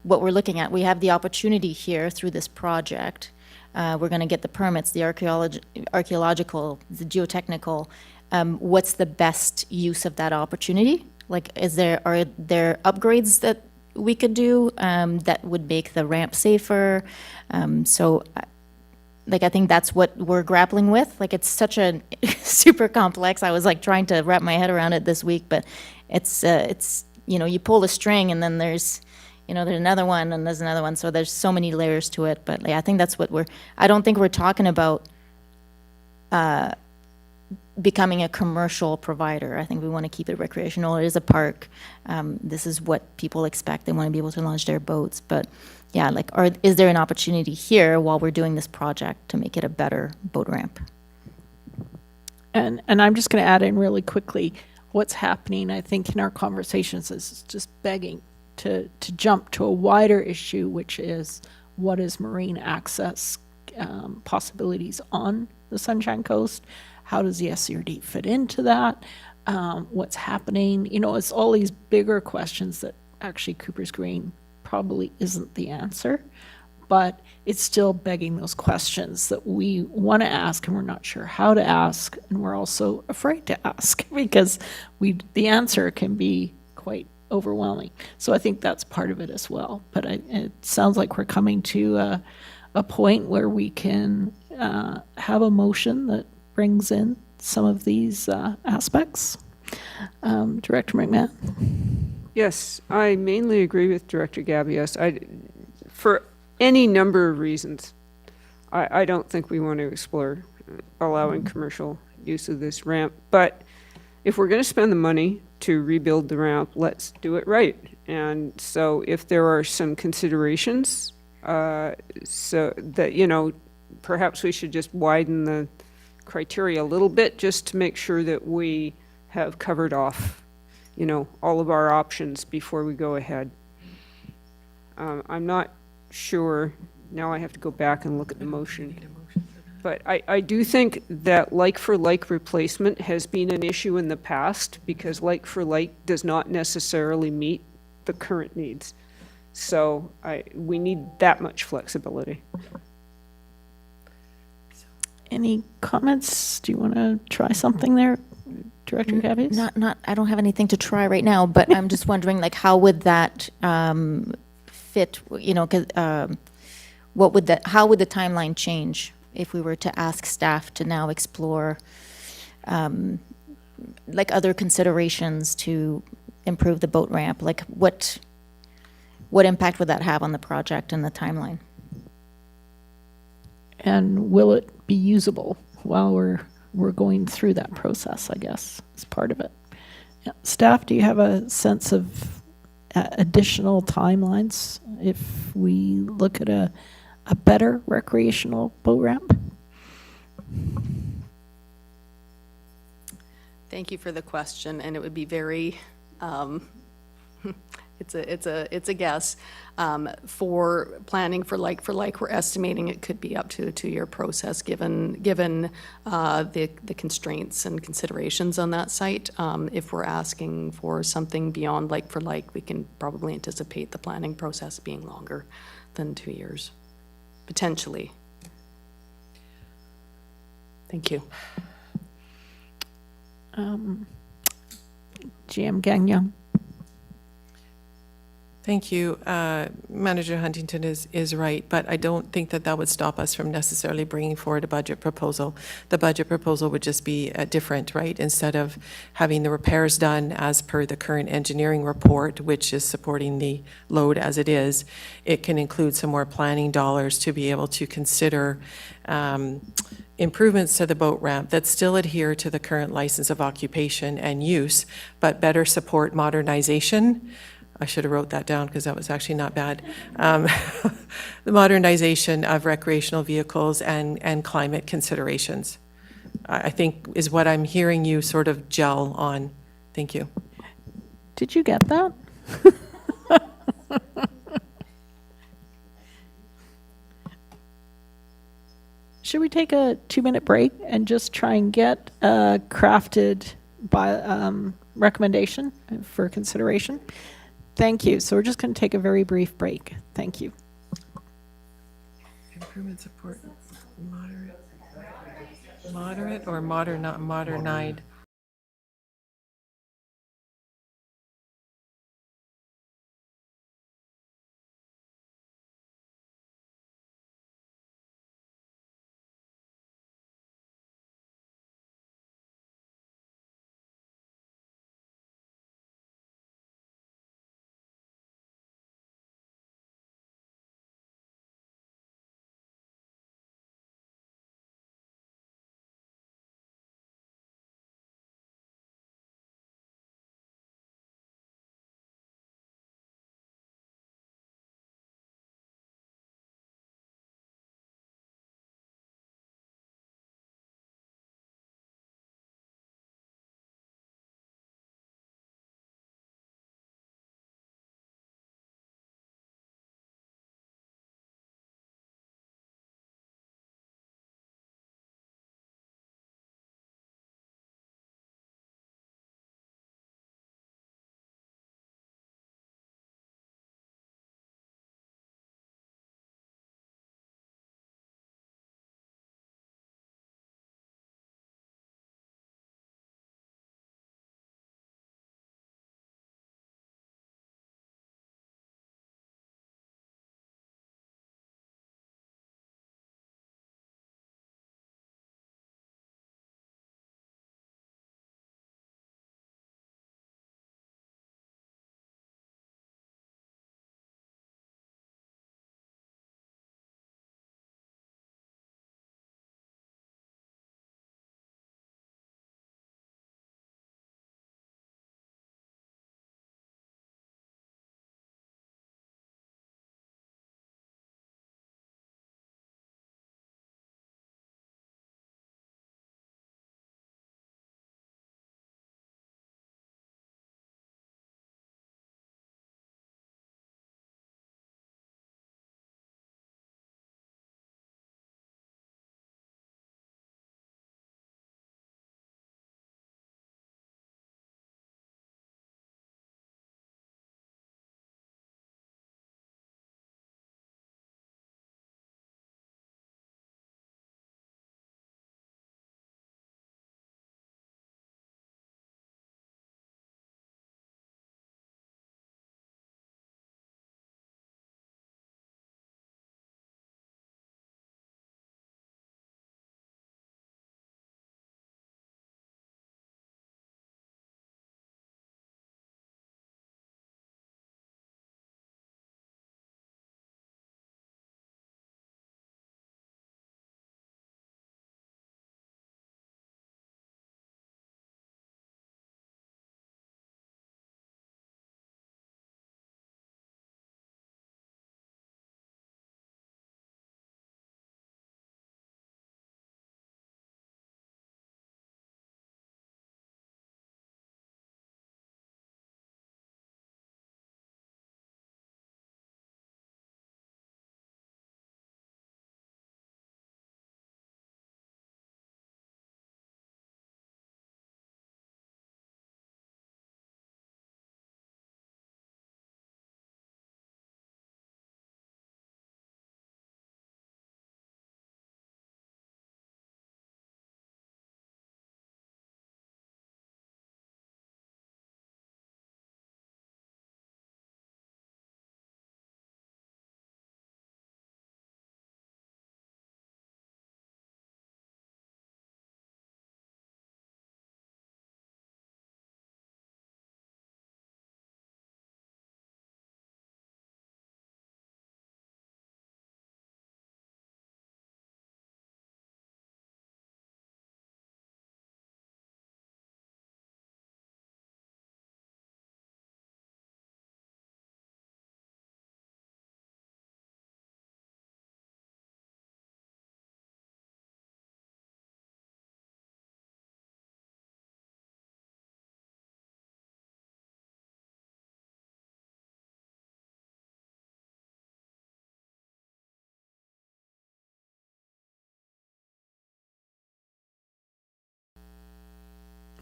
what we're looking at. We have the opportunity here through this project. We're going to get the permits, the archaeological, the geotechnical. What's the best use of that opportunity? Are there upgrades that we could do that would make the ramp safer? I think that's what we're grappling with. It's such a super complex. I was trying to wrap my head around it this week, but it's you pull the string and then there's another one and there's another one. So there's so many layers to it. But I think that's what I don't think we're talking about becoming a commercial provider. I think we want to keep it recreational. It is a park. This is what people expect. They want to be able to launch their boats. But yeah, is there an opportunity here while we're doing this project to make it a better boat ramp? And I'm just going to add in really quickly, what's happening, I think, in our conversations is just begging to jump to a wider issue, which is what is marine access possibilities on the Sunshine Coast? How does the SCRD fit into that? What's happening? It's all these bigger questions that actually Cooper's Green probably isn't the answer, but it's still begging those questions that we want to ask and we're not sure how to ask, and we're also afraid to ask because the answer can be quite overwhelming. So I think that's part of it as well. But it sounds like we're coming to a point where we can have a motion that brings in some of these aspects. Director McMahon. Yes, I mainly agree with Director Gabias. For any number of reasons, I don't think we want to explore allowing commercial use of this ramp. But if we're going to spend the money to rebuild the ramp, let's do it right. And so if there are some considerations, so that, perhaps we should just widen the criteria a little bit just to make sure that we have covered off all of our options before we go ahead. I'm not sure, now I have to go back and look at the motion. But I do think that like-for-like replacement has been an issue in the past because like-for-like does not necessarily meet the current needs. So we need that much flexibility. Any comments? Do you want to try something there, Director Gabias? I don't have anything to try right now, but I'm just wondering, how would that fit? How would the timeline change if we were to ask staff to now explore, other considerations to improve the boat ramp? What impact would that have on the project and the timeline? And will it be usable while we're going through that process, I guess, is part of it. Yeah. Staff, do you have a sense of additional timelines if we look at a better recreational boat ramp? Thank you for the question, and it would be very, it's a guess. For planning for like, we're estimating it could be up to a 2-year process given the constraints and considerations on that site. If we're asking for something beyond like, we can probably anticipate the planning process being longer. than 2 years, potentially. Thank you. GM Gagnon. Thank you. Manager Huntington is right, but I don't think that would stop us from necessarily bringing forward a budget proposal. The budget proposal would just be different, right? Instead of having the repairs done as per the current engineering report, which is supporting the load as it is, it can include some more planning dollars to be able to consider improvements to the boat ramp that still adhere to the current license of occupation and use, but better support modernization. I should have wrote that down because that was actually not bad. The modernization of recreational vehicles and climate considerations, I think is what I'm hearing you sort of gel on. Thank you. Did you get that? Should we take a 2-minute break and just try and get a crafted recommendation for consideration? Thank you. So we're just going to take a very brief break. Thank you. Improvement support, moderate or modernized?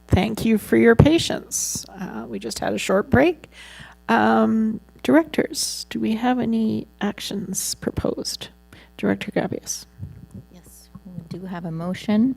Thank you for your patience. We just had a short break. Directors, do we have any actions proposed? Director Gabius. Yes, we do have a motion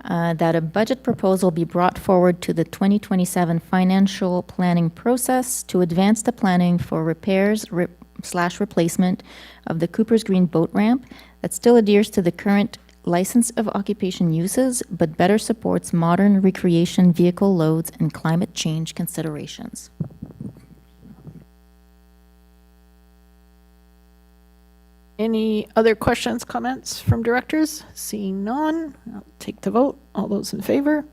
that a budget proposal be brought forward to the 2027 financial planning process to advance the planning for repairs / replacement of the Cooper's Green boat ramp that still adheres to the current license of occupation uses, but better supports modern recreation vehicle loads and climate change considerations. Any other questions, comments from directors? Seeing none, I'll take the vote. All those in favor?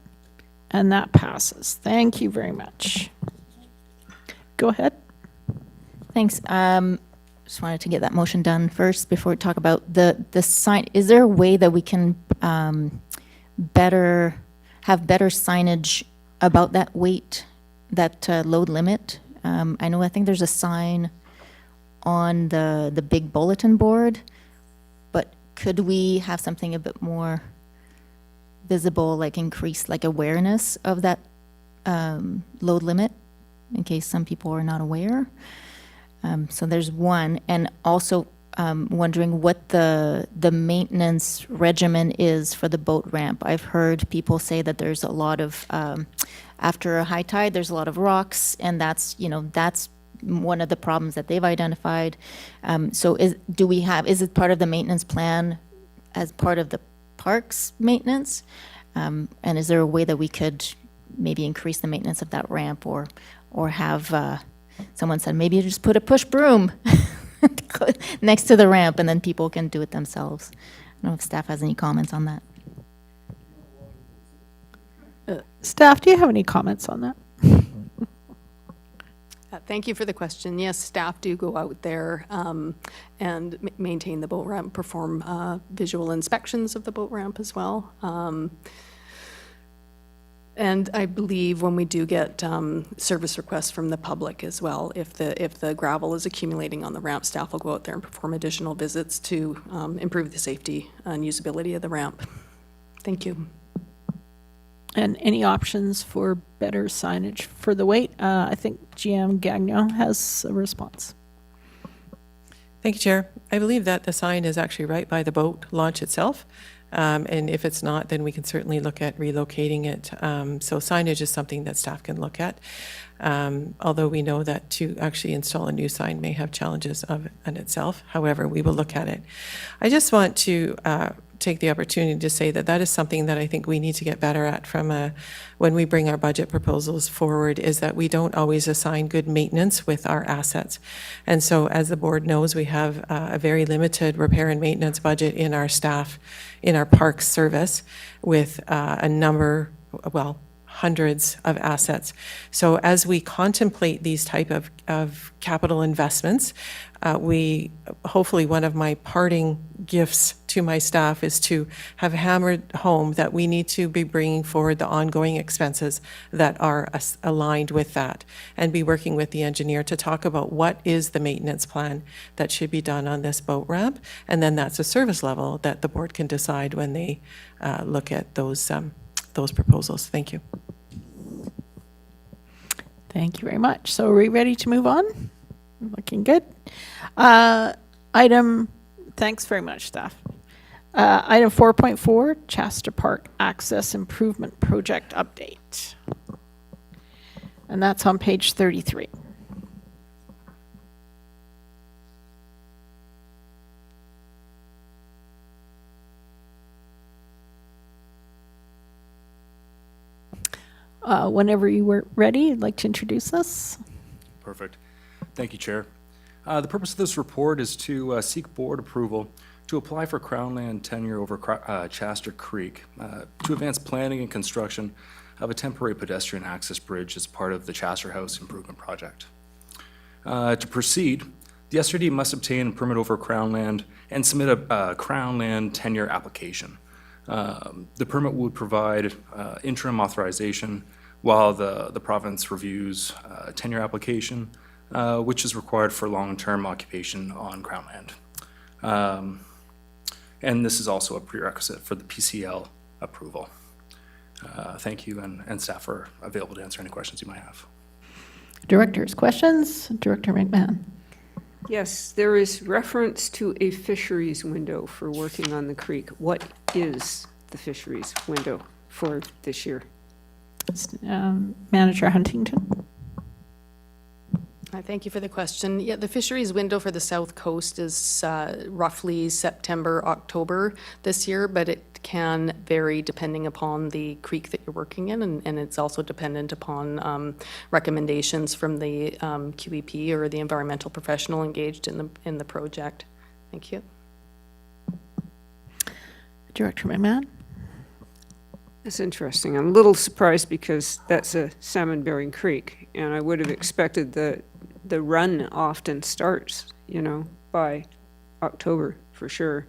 And that passes. Thank you very much. Go ahead. Thanks. Just wanted to get that motion done first before we talk about the sign. Is there a way that we can have better signage about that weight, that load limit? I think there's a sign on the big bulletin board, but could we have something a bit more visible, like increase like awareness of that load limit in case some people are not aware? So there's one, and also wondering what the maintenance regimen is for the boat ramp. I've heard people say that there's a lot of after a high tide, there's a lot of rocks, and that's one of the problems that they've identified. So is it part of the maintenance plan as part of the parks maintenance? And is there a way that we could maybe increase the maintenance of that ramp, or have someone said maybe just put a push broom next to the ramp and then people can do it themselves. I don't know if staff has any comments on that. Staff, do you have any comments on that? Thank you for the question. Yes, staff do go out there and maintain the boat ramp, perform visual inspections of the boat ramp as well. And I believe when we do get service requests from the public as well, if the gravel is accumulating on the ramp, staff will go out there and perform additional visits to improve the safety and usability of the ramp. Thank you. And any options for better signage for the weight? I think GM Gagnon has a response. Thank you, Chair. I believe that the sign is actually right by the boat launch itself. And if it's not, then we can certainly look at relocating it. So signage is something that staff can look at. Although we know that to actually install a new sign may have challenges in itself. However, we will look at it. I just want to take the opportunity to say that that is something that I think we need to get better at when we bring our budget proposals forward, is that we don't always assign good maintenance with our assets. And so as the board knows, we have a very limited repair and maintenance budget in our staff, in our parks service, with a number, hundreds of assets. So as we contemplate these type of capital investments, hopefully one of my parting gifts to my staff is to have hammered home that we need to be bringing forward the ongoing expenses that are aligned with that, and be working with the engineer to talk about what is the maintenance plan that should be done on this boat ramp, and then that's a service level that the board can decide when they look at those proposals. Thank you. Thank you very much. So are we ready to move on? Looking good. Thanks very much, staff. Item 4.4, Chester Park Access Improvement Project Update. And that's on page 33. Whenever you were ready, I'd like to introduce us. Perfect. Thank you, Chair. The purpose of this report is to seek board approval to apply for Crown Land tenure over Chester Creek to advance planning and construction of a temporary pedestrian access bridge as part of the Chester House Improvement Project. To proceed, the SRD must obtain a permit over Crown Land and submit a Crown Land tenure application. The permit would provide interim authorization while the province reviews a tenure application, which is required for long-term occupation on Crown Land. And this is also a prerequisite for the PCL approval. Thank you, and staff are available to answer any questions you might have. Directors, questions? Director McMahon. Yes, there is reference to a fisheries window for working on the creek. What is the fisheries window for this year? Manager Huntington. Thank you for the question. Yeah, the fisheries window for the South Coast is roughly September, October this year, but it can vary depending upon the creek that you're working in, and it's also dependent upon recommendations from the QEP or the environmental professional engaged in the project. Thank you. Director McMahon. That's interesting. I'm a little surprised because that's a salmon-bearing creek, and I would have expected the run often starts, you know, by October for sure.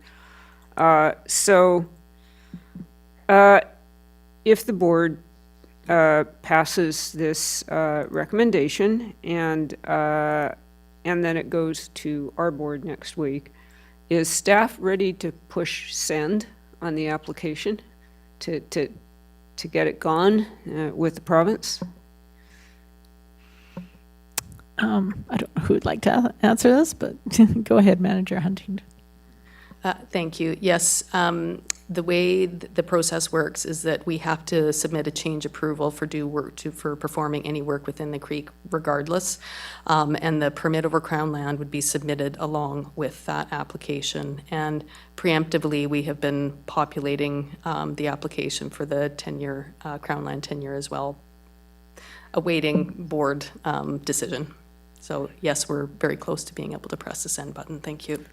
If the board passes this recommendation and then it goes to our board next week, is staff ready to push send on the application to get it gone with the province? I don't know who would like to answer this, but go ahead, Manager Huntington. Thank you. Yes, the way the process works is that we have to submit a change approval for for performing any work within the creek regardless. And the permit over Crown land would be submitted along with that application. And preemptively, we have been populating the application for the 10-year Crown land tenure as well, awaiting board decision. So yes, we're very close to being able to press the send button. Thank you.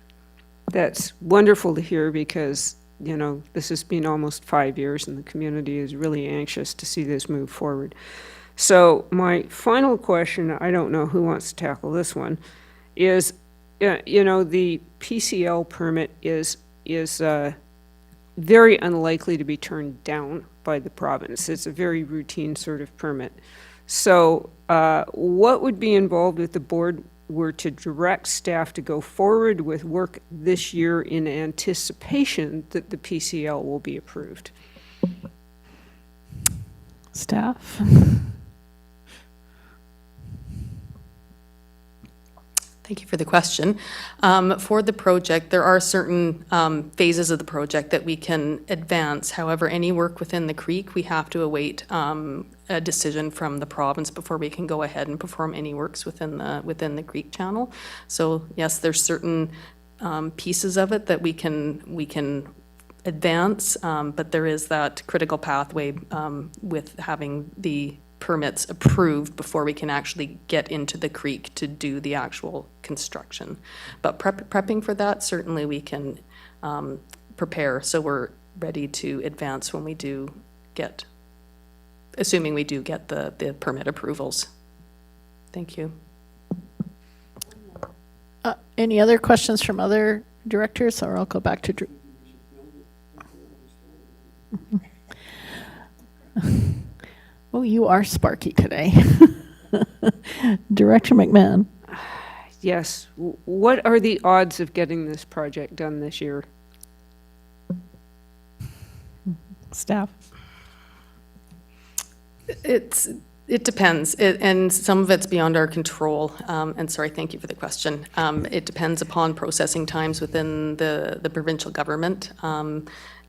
That's wonderful to hear because, you know, this has been almost 5 years and the community is really anxious to see this move forward. So my final question, I don't know who wants to tackle this one, is, you know, the PCL permit is very unlikely to be turned down by the province. It's a very routine sort of permit. So what would be involved if the board were to direct staff to go forward with work this year in anticipation that the PCL will be approved? Staff. Thank you for the question. For the project, there are certain phases of the project that we can advance. However, any work within the creek, we have to await a decision from the province before we can go ahead and perform any works within the creek channel. So yes, there's certain pieces of it that we can advance, but there is that critical pathway with having the permits approved before we can actually get into the creek to do the actual construction. But prepping for that, certainly we can prepare, so we're ready to advance when we do get, assuming we do get the permit approvals. Thank you. Any other questions from other directors, or I'll go back to Oh, you are sparky today. Director McMahon. Yes. What are the odds of getting this project done this year? Staff. It depends, and some of it's beyond our control. And sorry, thank you for the question. It depends upon processing times within the provincial government.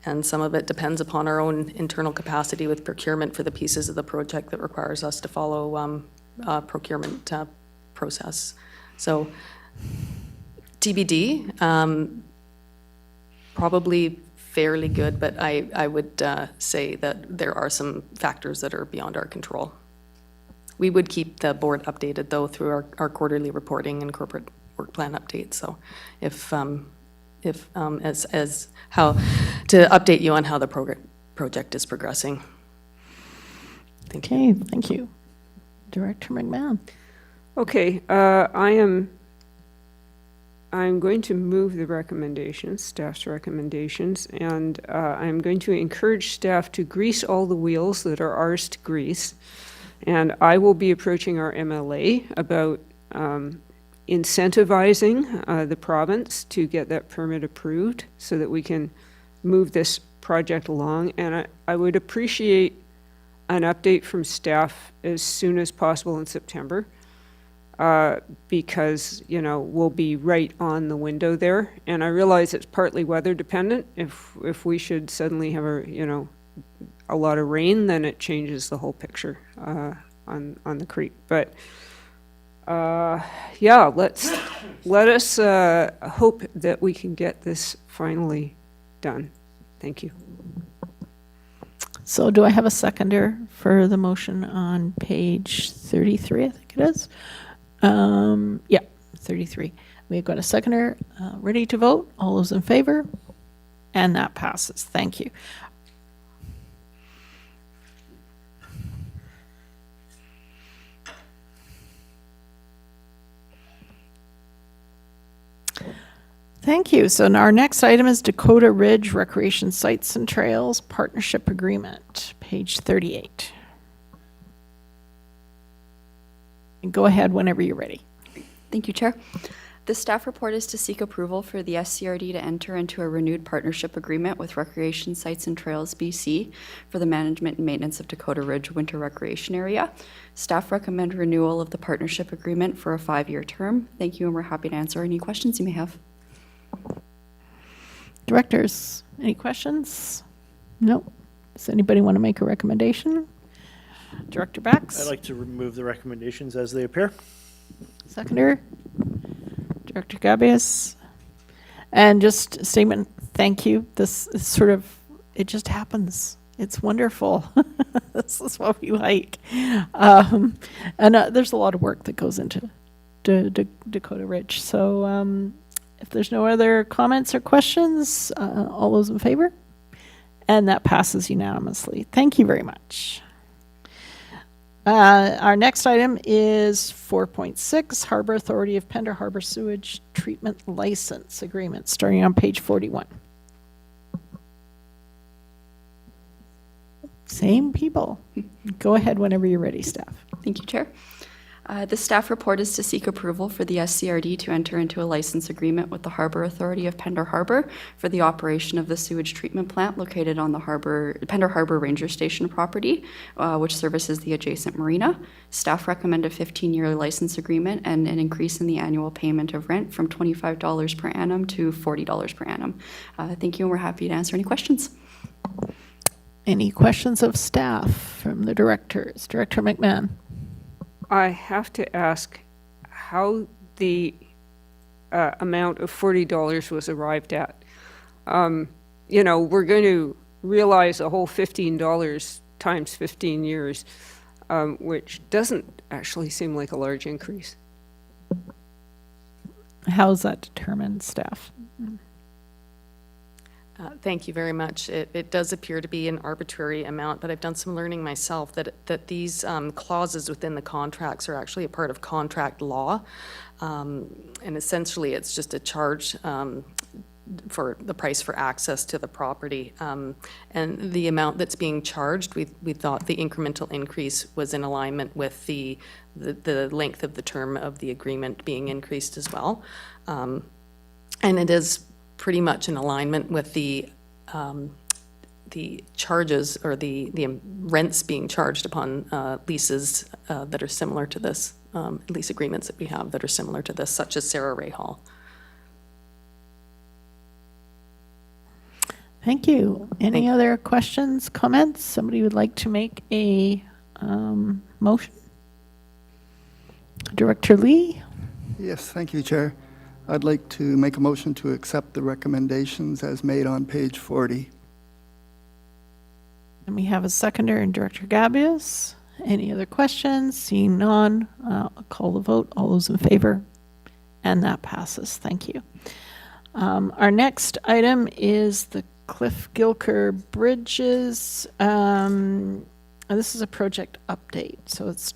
And some of it depends upon our own internal capacity with procurement for the pieces of the project that requires us to follow procurement process. So TBD, probably fairly good, but I would say that there are some factors that are beyond our control. We would keep the board updated, though, through our quarterly reporting and corporate work plan updates. So if as how to update you on how the project is progressing. Thank you. Okay, thank you. Director McMahon. Okay, I'm going to move the recommendations, staff's recommendations, and I'm going to encourage staff to grease all the wheels that are ours to grease. And I will be approaching our MLA about incentivizing the province to get that permit approved so that we can move this project along. And I would appreciate an update from staff as soon as possible in September, because, you know, we'll be right on the window there. And I realize it's partly weather dependent. If we should suddenly have a lot of rain, then it changes the whole picture on the creek. But yeah, let us hope that we can get this finally done. Thank you. So do I have a seconder for the motion on page 33, I think it is? Yeah, 33. We've got a seconder ready to vote. All those in favor? And that passes. Thank you. Thank you. So now our next item is Dakota Ridge Recreation Sites and Trails Partnership Agreement, page 38. And go ahead whenever you're ready. Thank you, Chair. The staff report is to seek approval for the SCRD to enter into a renewed partnership agreement with Recreation Sites and Trails BC for the management and maintenance of Dakota Ridge Winter Recreation Area. Staff recommend renewal of the partnership agreement for a 5-year term. Thank you, and we're happy to answer any questions you may have. Directors, any questions? No. Does anybody want to make a recommendation? Director Bax? I'd like to remove the recommendations as they appear. Seconder? Director Gabius? And just a statement, thank you. This is sort of, it just happens. It's wonderful. This is what we like. And there's a lot of work that goes into Dakota Ridge. So if there's no other comments or questions, all those in favor? And that passes unanimously. Thank you very much. Our next item is 4.6, Harbor Authority of Pender Harbor Sewage Treatment License Agreement, starting on page 41. Same people. Go ahead whenever you're ready, staff. Thank you, Chair. The staff report is to seek approval for the SCRD to enter into a license agreement with the Harbor Authority of Pender Harbor for the operation of the sewage treatment plant located on the Pender Harbor Ranger Station property, which services the adjacent marina. Staff recommend a 15-year license agreement and an increase in the annual payment of rent from $25 per annum to $40 per annum. Thank you, and we're happy to answer any questions. Any questions of staff from the directors? Director McMahon. I have to ask how the amount of $40 was arrived at. You know, we're going to realize a whole $15 times 15 years, which doesn't actually seem like a large increase. How is that determined, staff? Thank you very much. It does appear to be an arbitrary amount, but I've done some learning myself that these clauses within the contracts are actually a part of contract law. And essentially, it's just a charge for the price for access to the property. And the amount that's being charged, we thought the incremental increase was in alignment with the length of the term of the agreement being increased as well. And it is pretty much in alignment with the charges or the rents being charged upon leases that are similar to this, lease agreements that we have that are similar to this, such as Sarah Ray Hall. Thank you. Any other questions, comments? Somebody would like to make a motion? Director Lee? Yes, thank you, Chair. I'd like to make a motion to accept the recommendations as made on page 40. And we have a seconder and Director Gabius. Any other questions? Seeing none, I'll call the vote. All those in favor? And that passes. Thank you. Our next item is the Cliff Gilker Bridges. And this is a project update. So it's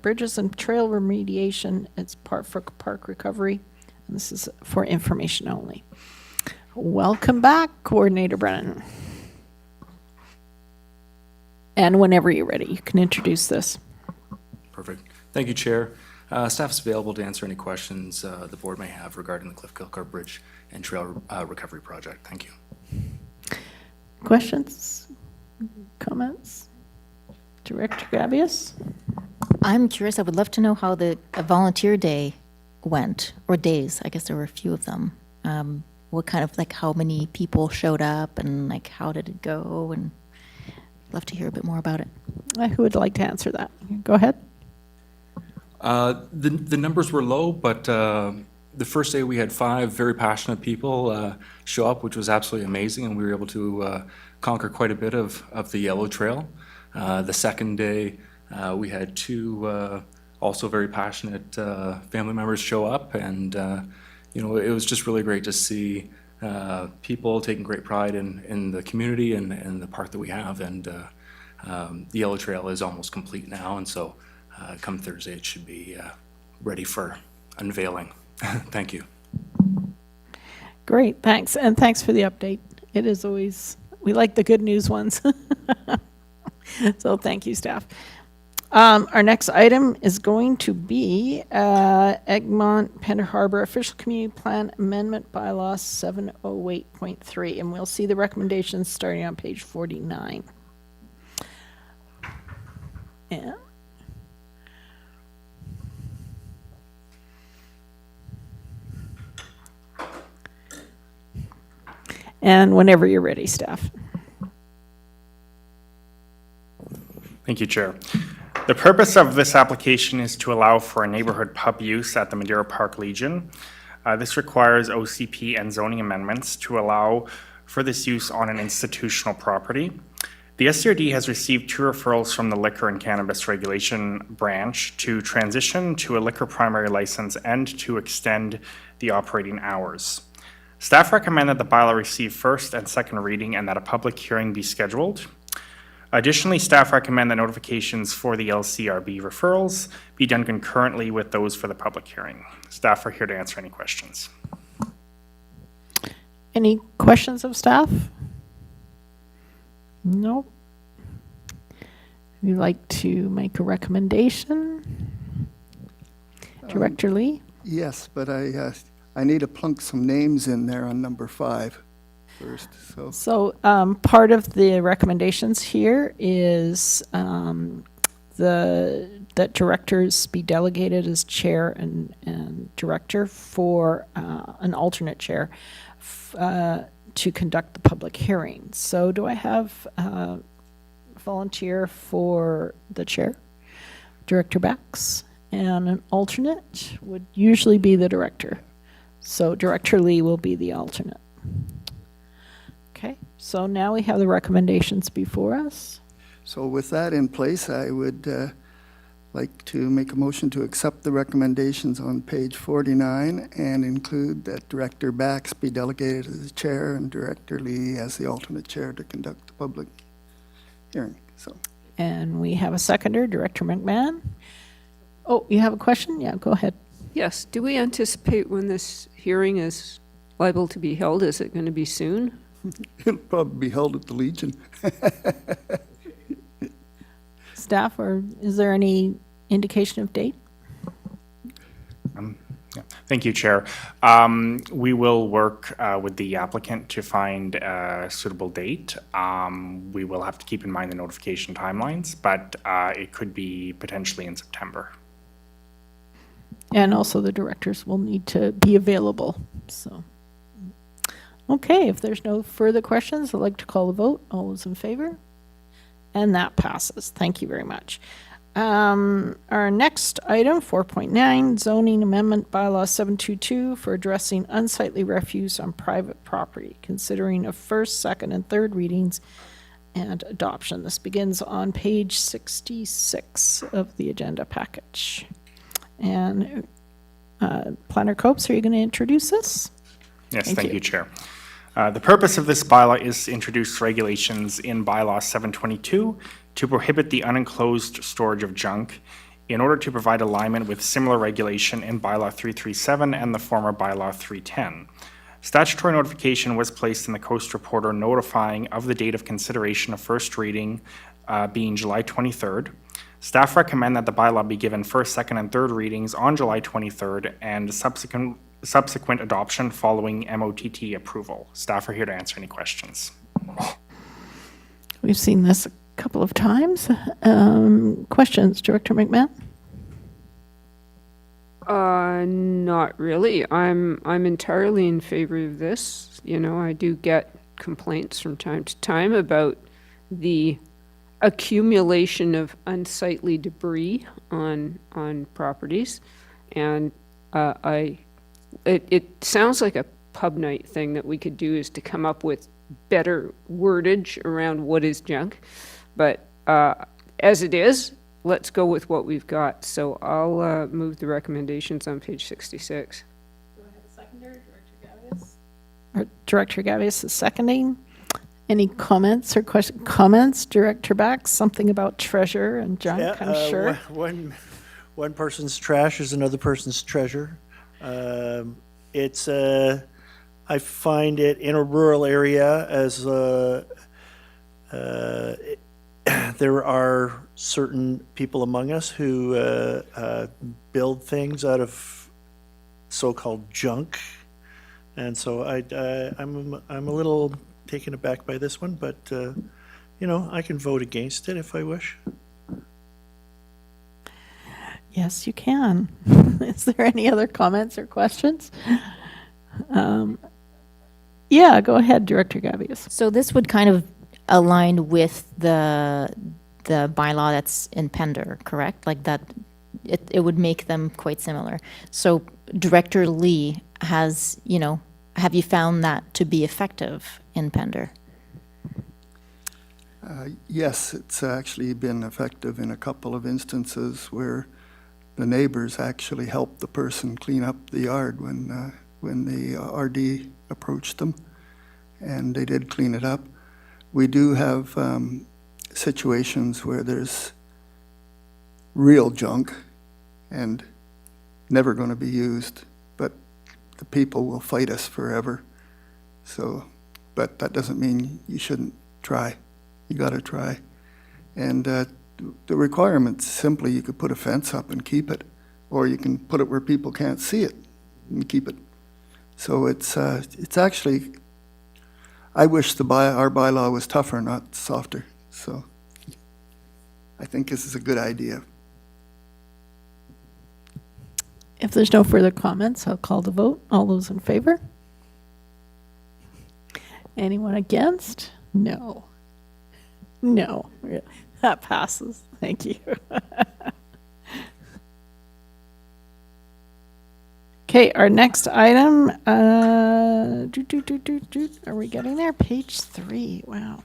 bridges and trail remediation. It's part for park recovery. And this is for information only. Welcome back, Coordinator Brennan. And whenever you're ready, you can introduce this. Perfect. Thank you, Chair. Staff is available to answer any questions the board may have regarding the Cliff Gilker Bridge and Trail Recovery Project. Thank you. Questions? Comments? Director Gabius? I'm curious, I would love to know how the volunteer day went, or days, I guess there were a few of them. What kind of, like, how many people showed up, and like, how did it go? And I'd love to hear a bit more about it. Who would like to answer that? Go ahead. The numbers were low, but the first day we had 5 very passionate people show up, which was absolutely amazing, and we were able to conquer quite a bit of the yellow trail. The second day, we had 2 also very passionate family members show up, and you know, it was just really great to see people taking great pride in the community and the park that we have. And the yellow trail is almost complete now, and so come Thursday it should be ready for unveiling. Thank you. Great, thanks. And thanks for the update. It is always, we like the good news ones. So thank you, staff. Our next item is going to be Egmont Pender Harbor Official Community Plan Amendment Bylaw 708.3, and we'll see the recommendations starting on page 49. And whenever you're ready, staff. Thank you, Chair. The purpose of this application is to allow for a neighborhood pub use at the Madeira Park Legion. This requires OCP and zoning amendments to allow for this use on an institutional property. The SCRD has received 2 referrals from the Liquor and Cannabis Regulation Branch to transition to a liquor primary license and to extend the operating hours. Staff recommend that the bylaw receive first and second reading and that a public hearing be scheduled. Additionally, staff recommend that notifications for the LCRB referrals be done concurrently with those for the public hearing. Staff are here to answer any questions. Any questions of staff? No. Would you like to make a recommendation? Director Lee? Yes, but I need to plunk some names in there on number 5 first, so. So part of the recommendations here is that directors be delegated as chair and director for an alternate chair to conduct the public hearing. So do I have a volunteer for the chair? Director Bax, and an alternate would usually be the director. So Director Lee will be the alternate. Okay, so now we have the recommendations before us. So with that in place, I would like to make a motion to accept the recommendations on page 49 and include that Director Bax be delegated as the chair and Director Lee as the alternate chair to conduct the public hearing. So. And we have a seconder, Director McMahon. Oh, you have a question? Yeah, go ahead. Yes. Do we anticipate when this hearing is liable to be held? Is it going to be soon? It'll probably be held at the Legion. Staff, or is there any indication of date? Yeah. Thank you, Chair. We will work with the applicant to find a suitable date. We will have to keep in mind the notification timelines, but it could be potentially in September. And also the directors will need to be available, so. Okay, if there's no further questions, I'd like to call the vote. All those in favor? And that passes. Thank you very much. Our next item, 4.9, zoning amendment bylaw 722 for addressing unsightly refuse on private property, considering a first, second, and third readings and adoption. This begins on page 66 of the agenda package. And Planner Copes, are you going to introduce this? Yes, thank you, Chair. The purpose of this bylaw is to introduce regulations in bylaw 722 to prohibit the unenclosed storage of junk in order to provide alignment with similar regulation in bylaw 337 and the former bylaw 310. Statutory notification was placed in the Coast Reporter notifying of the date of consideration of first reading being July 23rd. Staff recommend that the bylaw be given first, second, and third readings on July 23rd and subsequent adoption following MOTT approval. Staff are here to answer any questions. We've seen this a couple of times. Questions, Director McMahon? Not really. I'm entirely in favor of this. You know, I do get complaints from time to time about the accumulation of unsightly debris on properties, and it sounds like a pub night thing that we could do, is to come up with better wordage around what is junk. But as it is, let's go with what we've got. So I'll move the recommendations on page 66. Director Gavious is seconding. Any comments or questions? Comments, Director Bax? Something about treasure and junk, I'm sure. One person's trash is another person's treasure. I find it in a rural area as there are certain people among us who build things out of so-called junk, and so I'm a little taken aback by this one, but I can vote against it if I wish. Yes, you can. Is there any other comments or questions? Yeah, go ahead, Director Gavious. So this would kind of align with the bylaw that's in Pender, correct? Like that, it would make them quite similar. So Director Lee has, have you found that to be effective in Pender? Yes, it's actually been effective in a couple of instances where the neighbors actually helped the person clean up the yard when the RD approached them, and they did clean it up. We do have situations where there's real junk and never going to be used, but the people will fight us forever. So, but that doesn't mean you shouldn't try. You got to try. And the requirement's simply you could put a fence up and keep it, or you can put it where people can't see it and keep it. So it's actually, I wish our bylaw was tougher, not softer. So I think this is a good idea. If there's no further comments, I'll call the vote. All those in favor? Anyone against? No. No. That passes. Thank you. Okay, our next item, are we getting there? Page 3, wow.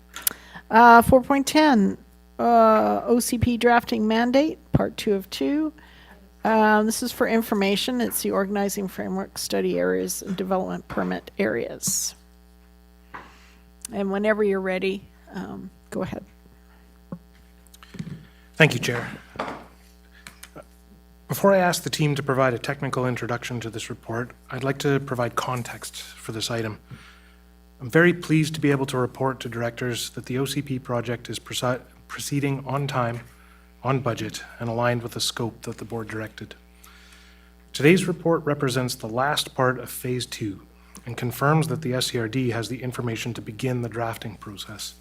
4.10, OCP drafting mandate, part 2 of 2. This is for information. It's the organizing framework, study areas, and development permit areas. And whenever you're ready, go ahead. Thank you, Chair. Before I ask the team to provide a technical introduction to this report, I'd like to provide context for this item. I'm very pleased to be able to report to directors that the OCP project is proceeding on time, on budget, and aligned with the scope that the board directed. Today's report represents the last part of Phase 2 and confirms that the SCRD has the information to begin the drafting process.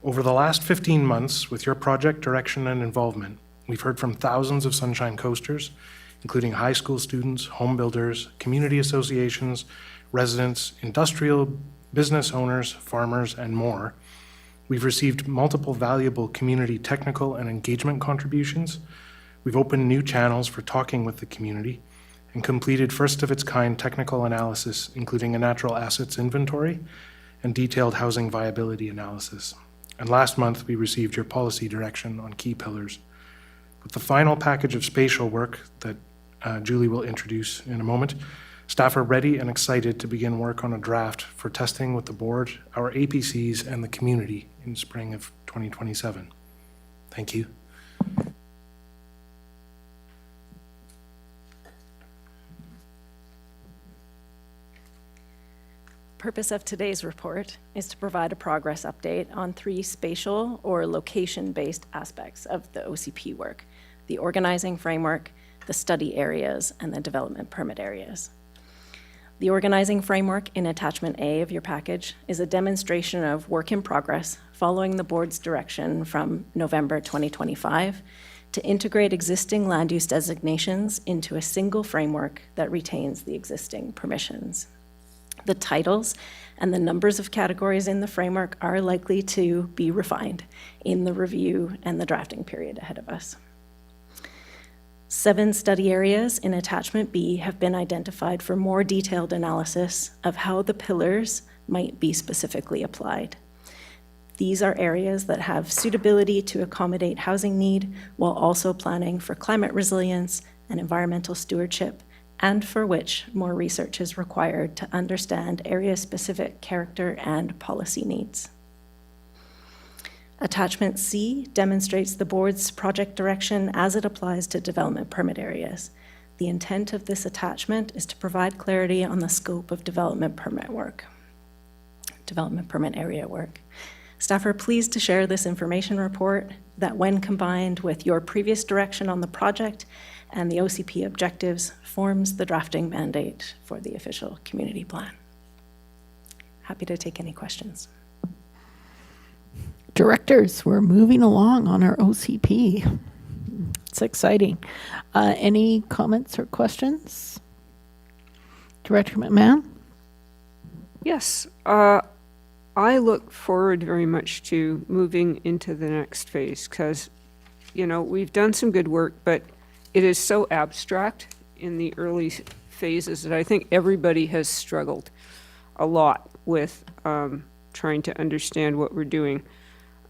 Over the last 15 months, with your project direction and involvement, we've heard from thousands of Sunshine Coasters, including high school students, home builders, community associations, residents, industrial business owners, farmers, and more. We've received multiple valuable community technical and engagement contributions. We've opened new channels for talking with the community and completed first-of-its-kind technical analysis, including a natural assets inventory and detailed housing viability analysis. And last month, we received your policy direction on key pillars. With the final package of spatial work that Julie will introduce in a moment, staff are ready and excited to begin work on a draft for testing with the board, our APCs, and the community in spring of 2027. Thank you. Purpose of today's report is to provide a progress update on 3 spatial or location-based aspects of the OCP work: the organizing framework, the study areas, and the development permit areas. The organizing framework in attachment A of your package is a demonstration of work in progress following the board's direction from November 2025 to integrate existing land use designations into a single framework that retains the existing permissions. The titles and the numbers of categories in the framework are likely to be refined in the review and the drafting period ahead of us. 7 study areas in attachment B have been identified for more detailed analysis of how the pillars might be specifically applied. These are areas that have suitability to accommodate housing need while also planning for climate resilience and environmental stewardship, and for which more research is required to understand area-specific character and policy needs. Attachment C demonstrates the board's project direction as it applies to development permit areas. The intent of this attachment is to provide clarity on the scope of development permit area work. Staff are pleased to share this information report that, when combined with your previous direction on the project and the OCP objectives, forms the drafting mandate for the official community plan. Happy to take any questions. Directors, we're moving along on our OCP. It's exciting. Any comments or questions? Director McMahon? Yes, I look forward very much to moving into the next phase because, you know, we've done some good work, but it is so abstract in the early phases that I think everybody has struggled a lot with trying to understand what we're doing.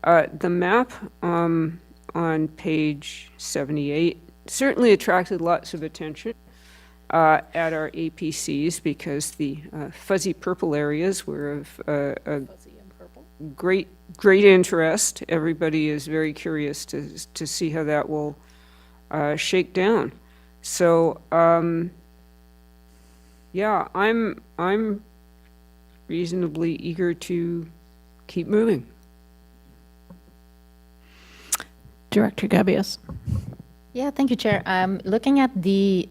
The map on page 78 certainly attracted lots of attention at our APCs because the fuzzy purple areas were of great interest. Everybody is very curious to see how that will shake down. So yeah, I'm reasonably eager to keep moving. Director Gabias? Yeah, thank you, Chair. Looking at the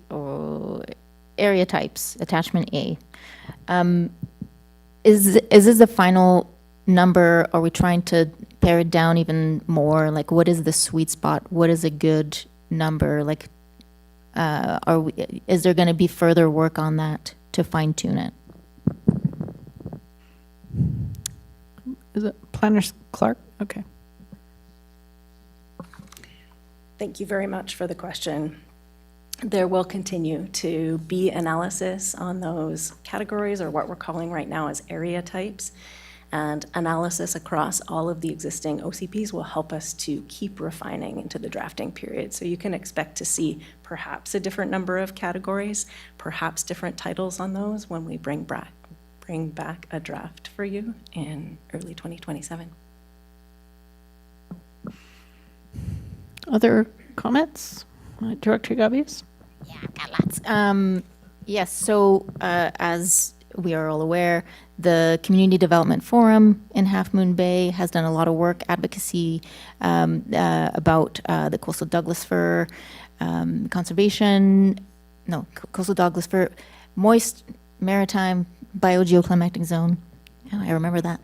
area types, attachment A, is this the final number? Are we trying to pare it down even more? Like, what is the sweet spot? What is a good number? Like, is there going to be further work on that to fine tune it? Is it Planner Clark? Okay. Thank you very much for the question. There will continue to be analysis on those categories, or what we're calling right now as area types, and analysis across all of the existing OCPs will help us to keep refining into the drafting period. So you can expect to see perhaps a different number of categories, perhaps different titles on those when we bring back a draft for you in early 2027. Other comments? Director Gabias? Yeah, I've got lots. Yes, so as we are all aware, the Community Development Forum in Half Moon Bay has done a lot of work, advocacy about the coastal Douglas fir conservation, coastal Douglas fir, moist maritime biogeoclimatic zone. Oh, I remember that.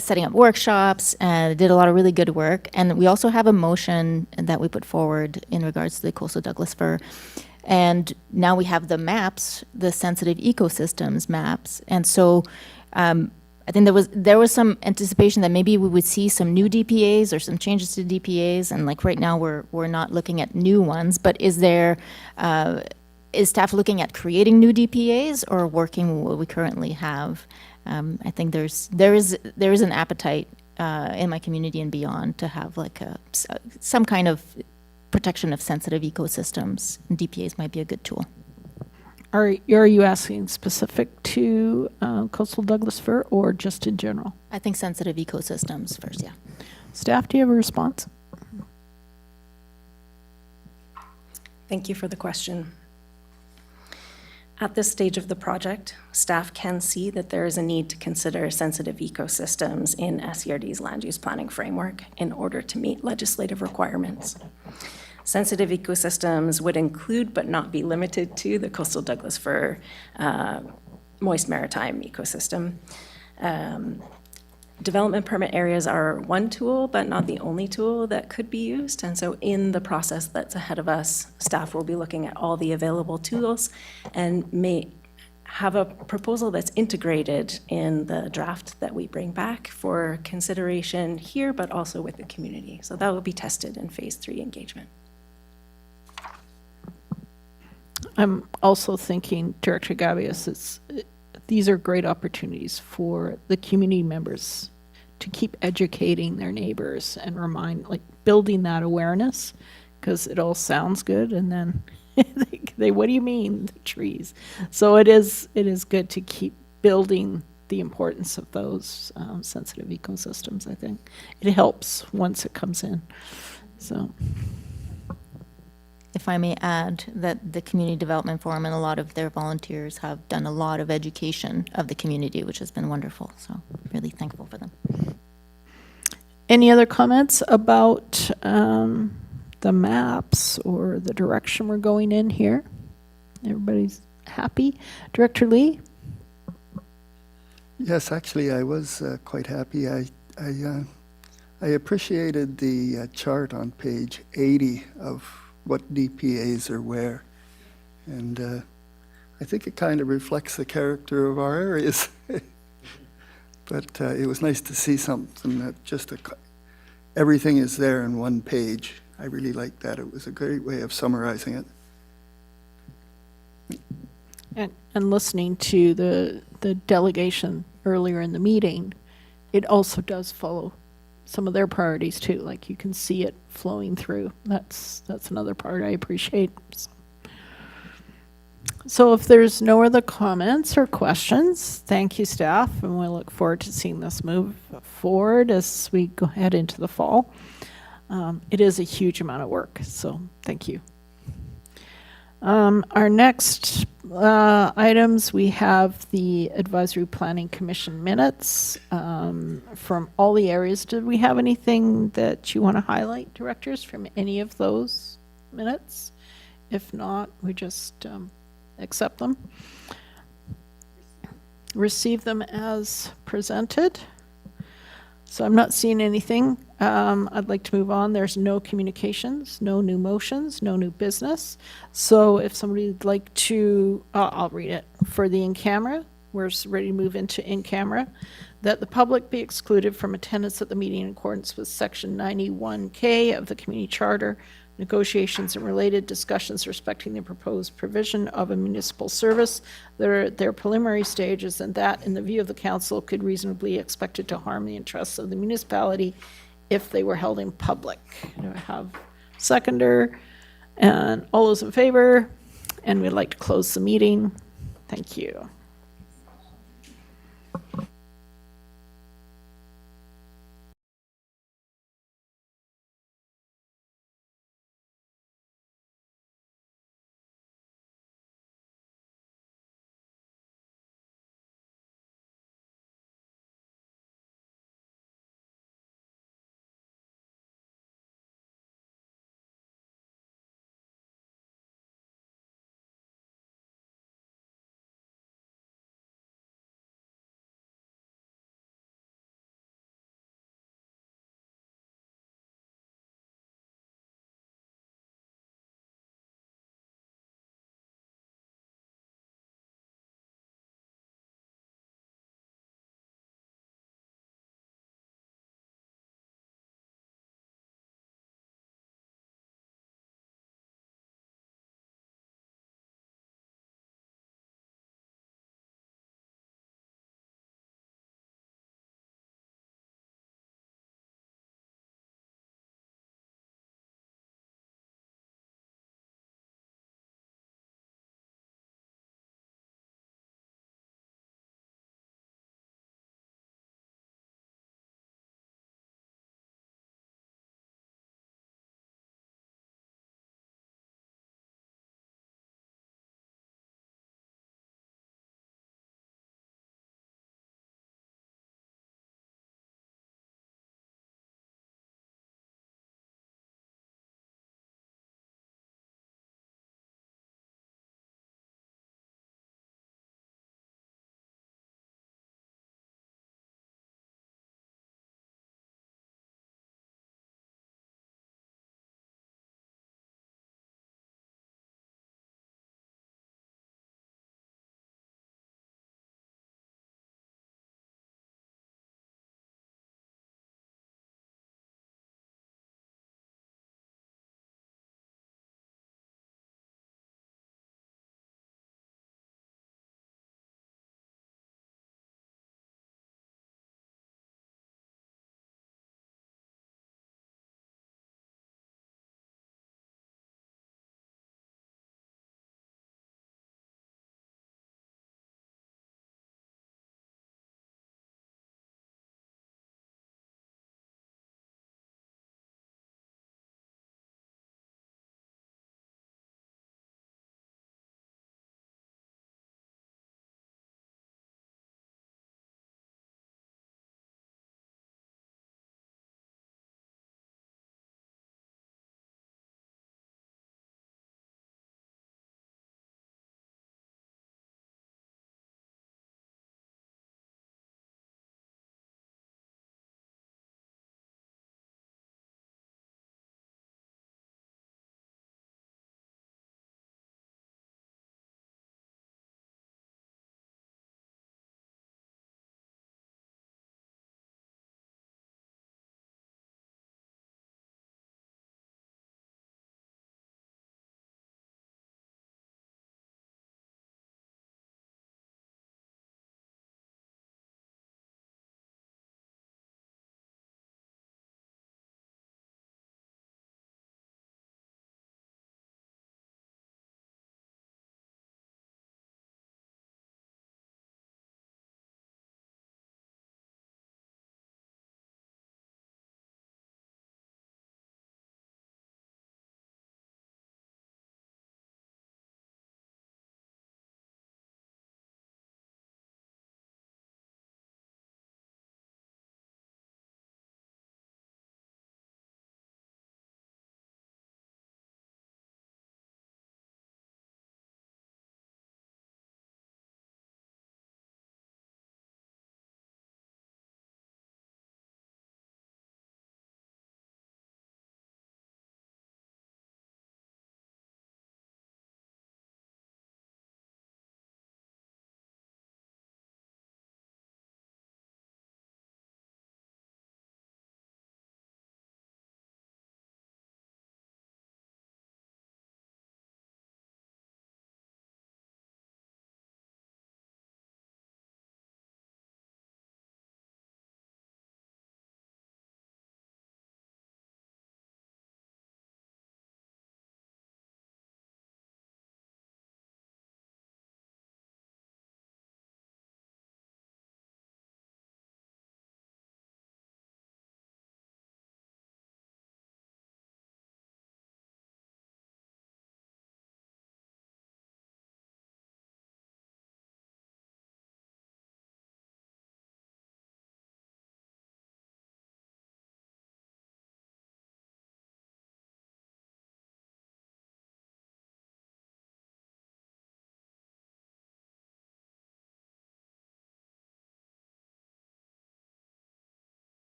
Setting up workshops, did a lot of really good work. And we also have a motion that we put forward in regards to the coastal Douglas fir. And now we have the maps, the sensitive ecosystems maps. And so I think there was some anticipation that maybe we would see some new DPAs or some changes to DPAs. And like right now, we're not looking at new ones. But is staff looking at creating new DPAs or working with what we currently have? I think there is an appetite in my community and beyond to have like some kind of protection of sensitive ecosystems. And DPAs might be a good tool. Are you asking specific to coastal Douglas fir or just in general? I think sensitive ecosystems first, yeah. Staff, do you have a response? Thank you for the question. At this stage of the project, staff can see that there is a need to consider sensitive ecosystems in SERD's land use planning framework in order to meet legislative requirements. Sensitive ecosystems would include but not be limited to the coastal Douglas fir moist maritime ecosystem. Development permit areas are one tool, but not the only tool that could be used. And so in the process that's ahead of us, staff will be looking at all the available tools and may have a proposal that's integrated in the draft that we bring back for consideration here, but also with the community. So that will be tested in phase 3 engagement. I'm also thinking, Director Gabius, these are great opportunities for the community members to keep educating their neighbors and building that awareness, because it all sounds good, and then they what do you mean, the trees? So it is good to keep building the importance of those sensitive ecosystems. I think it helps once it comes in. So. If I may add that the Community Development Forum and a lot of their volunteers have done a lot of education of the community, which has been wonderful. So really thankful for them. Any other comments about the maps or the direction we're going in here? Everybody's happy? Director Lee? Yes, actually, I was quite happy. I appreciated the chart on page 80 of what DPAs are where. And I think it kind of reflects the character of our areas. But it was nice to see something that just everything is there in one page. I really liked that. It was a great way of summarizing it. And listening to the delegation earlier in the meeting, it also does follow some of their priorities too. Like you can see it flowing through. That's another part I appreciate. So if there's no other comments or questions, thank you, staff, and we look forward to seeing this move forward as we go ahead into the fall. It is a huge amount of work, so thank you. Our next items, we have the Advisory Planning Commission minutes from all the areas. Did we have anything that you want to highlight, directors, from any of those minutes? If not, we just accept them. Receive them as presented. So I'm not seeing anything. I'd like to move on. There's no communications, no new motions, no new business. So if somebody would like to, I'll read it. For the in-camera, we're ready to move into in-camera. That the public be excluded from attendance at the meeting in accordance with Section 91K of the Community Charter. Negotiations and related discussions respecting the proposed provision of a municipal service that are at their preliminary stages, and that, in the view of the council, could reasonably be expected to harm the interests of the municipality if they were held in public. Do I have seconder? And all those in favor? And we'd like to close the meeting. Thank you.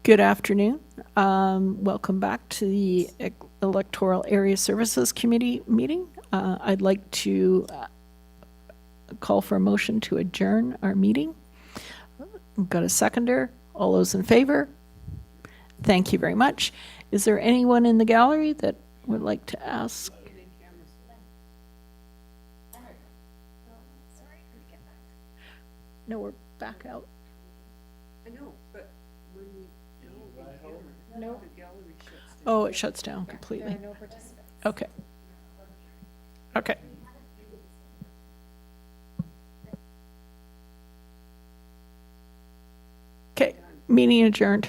Good afternoon. Welcome back to the Electoral Area Services Committee meeting. I'd like to call for a motion to adjourn our meeting. We've got a seconder. All those in favor? Thank you very much. Is there anyone in the gallery that would like to ask? No, we're back out. I know, but when we No. Oh, it shuts down completely. Okay. Okay. Okay, meeting adjourned.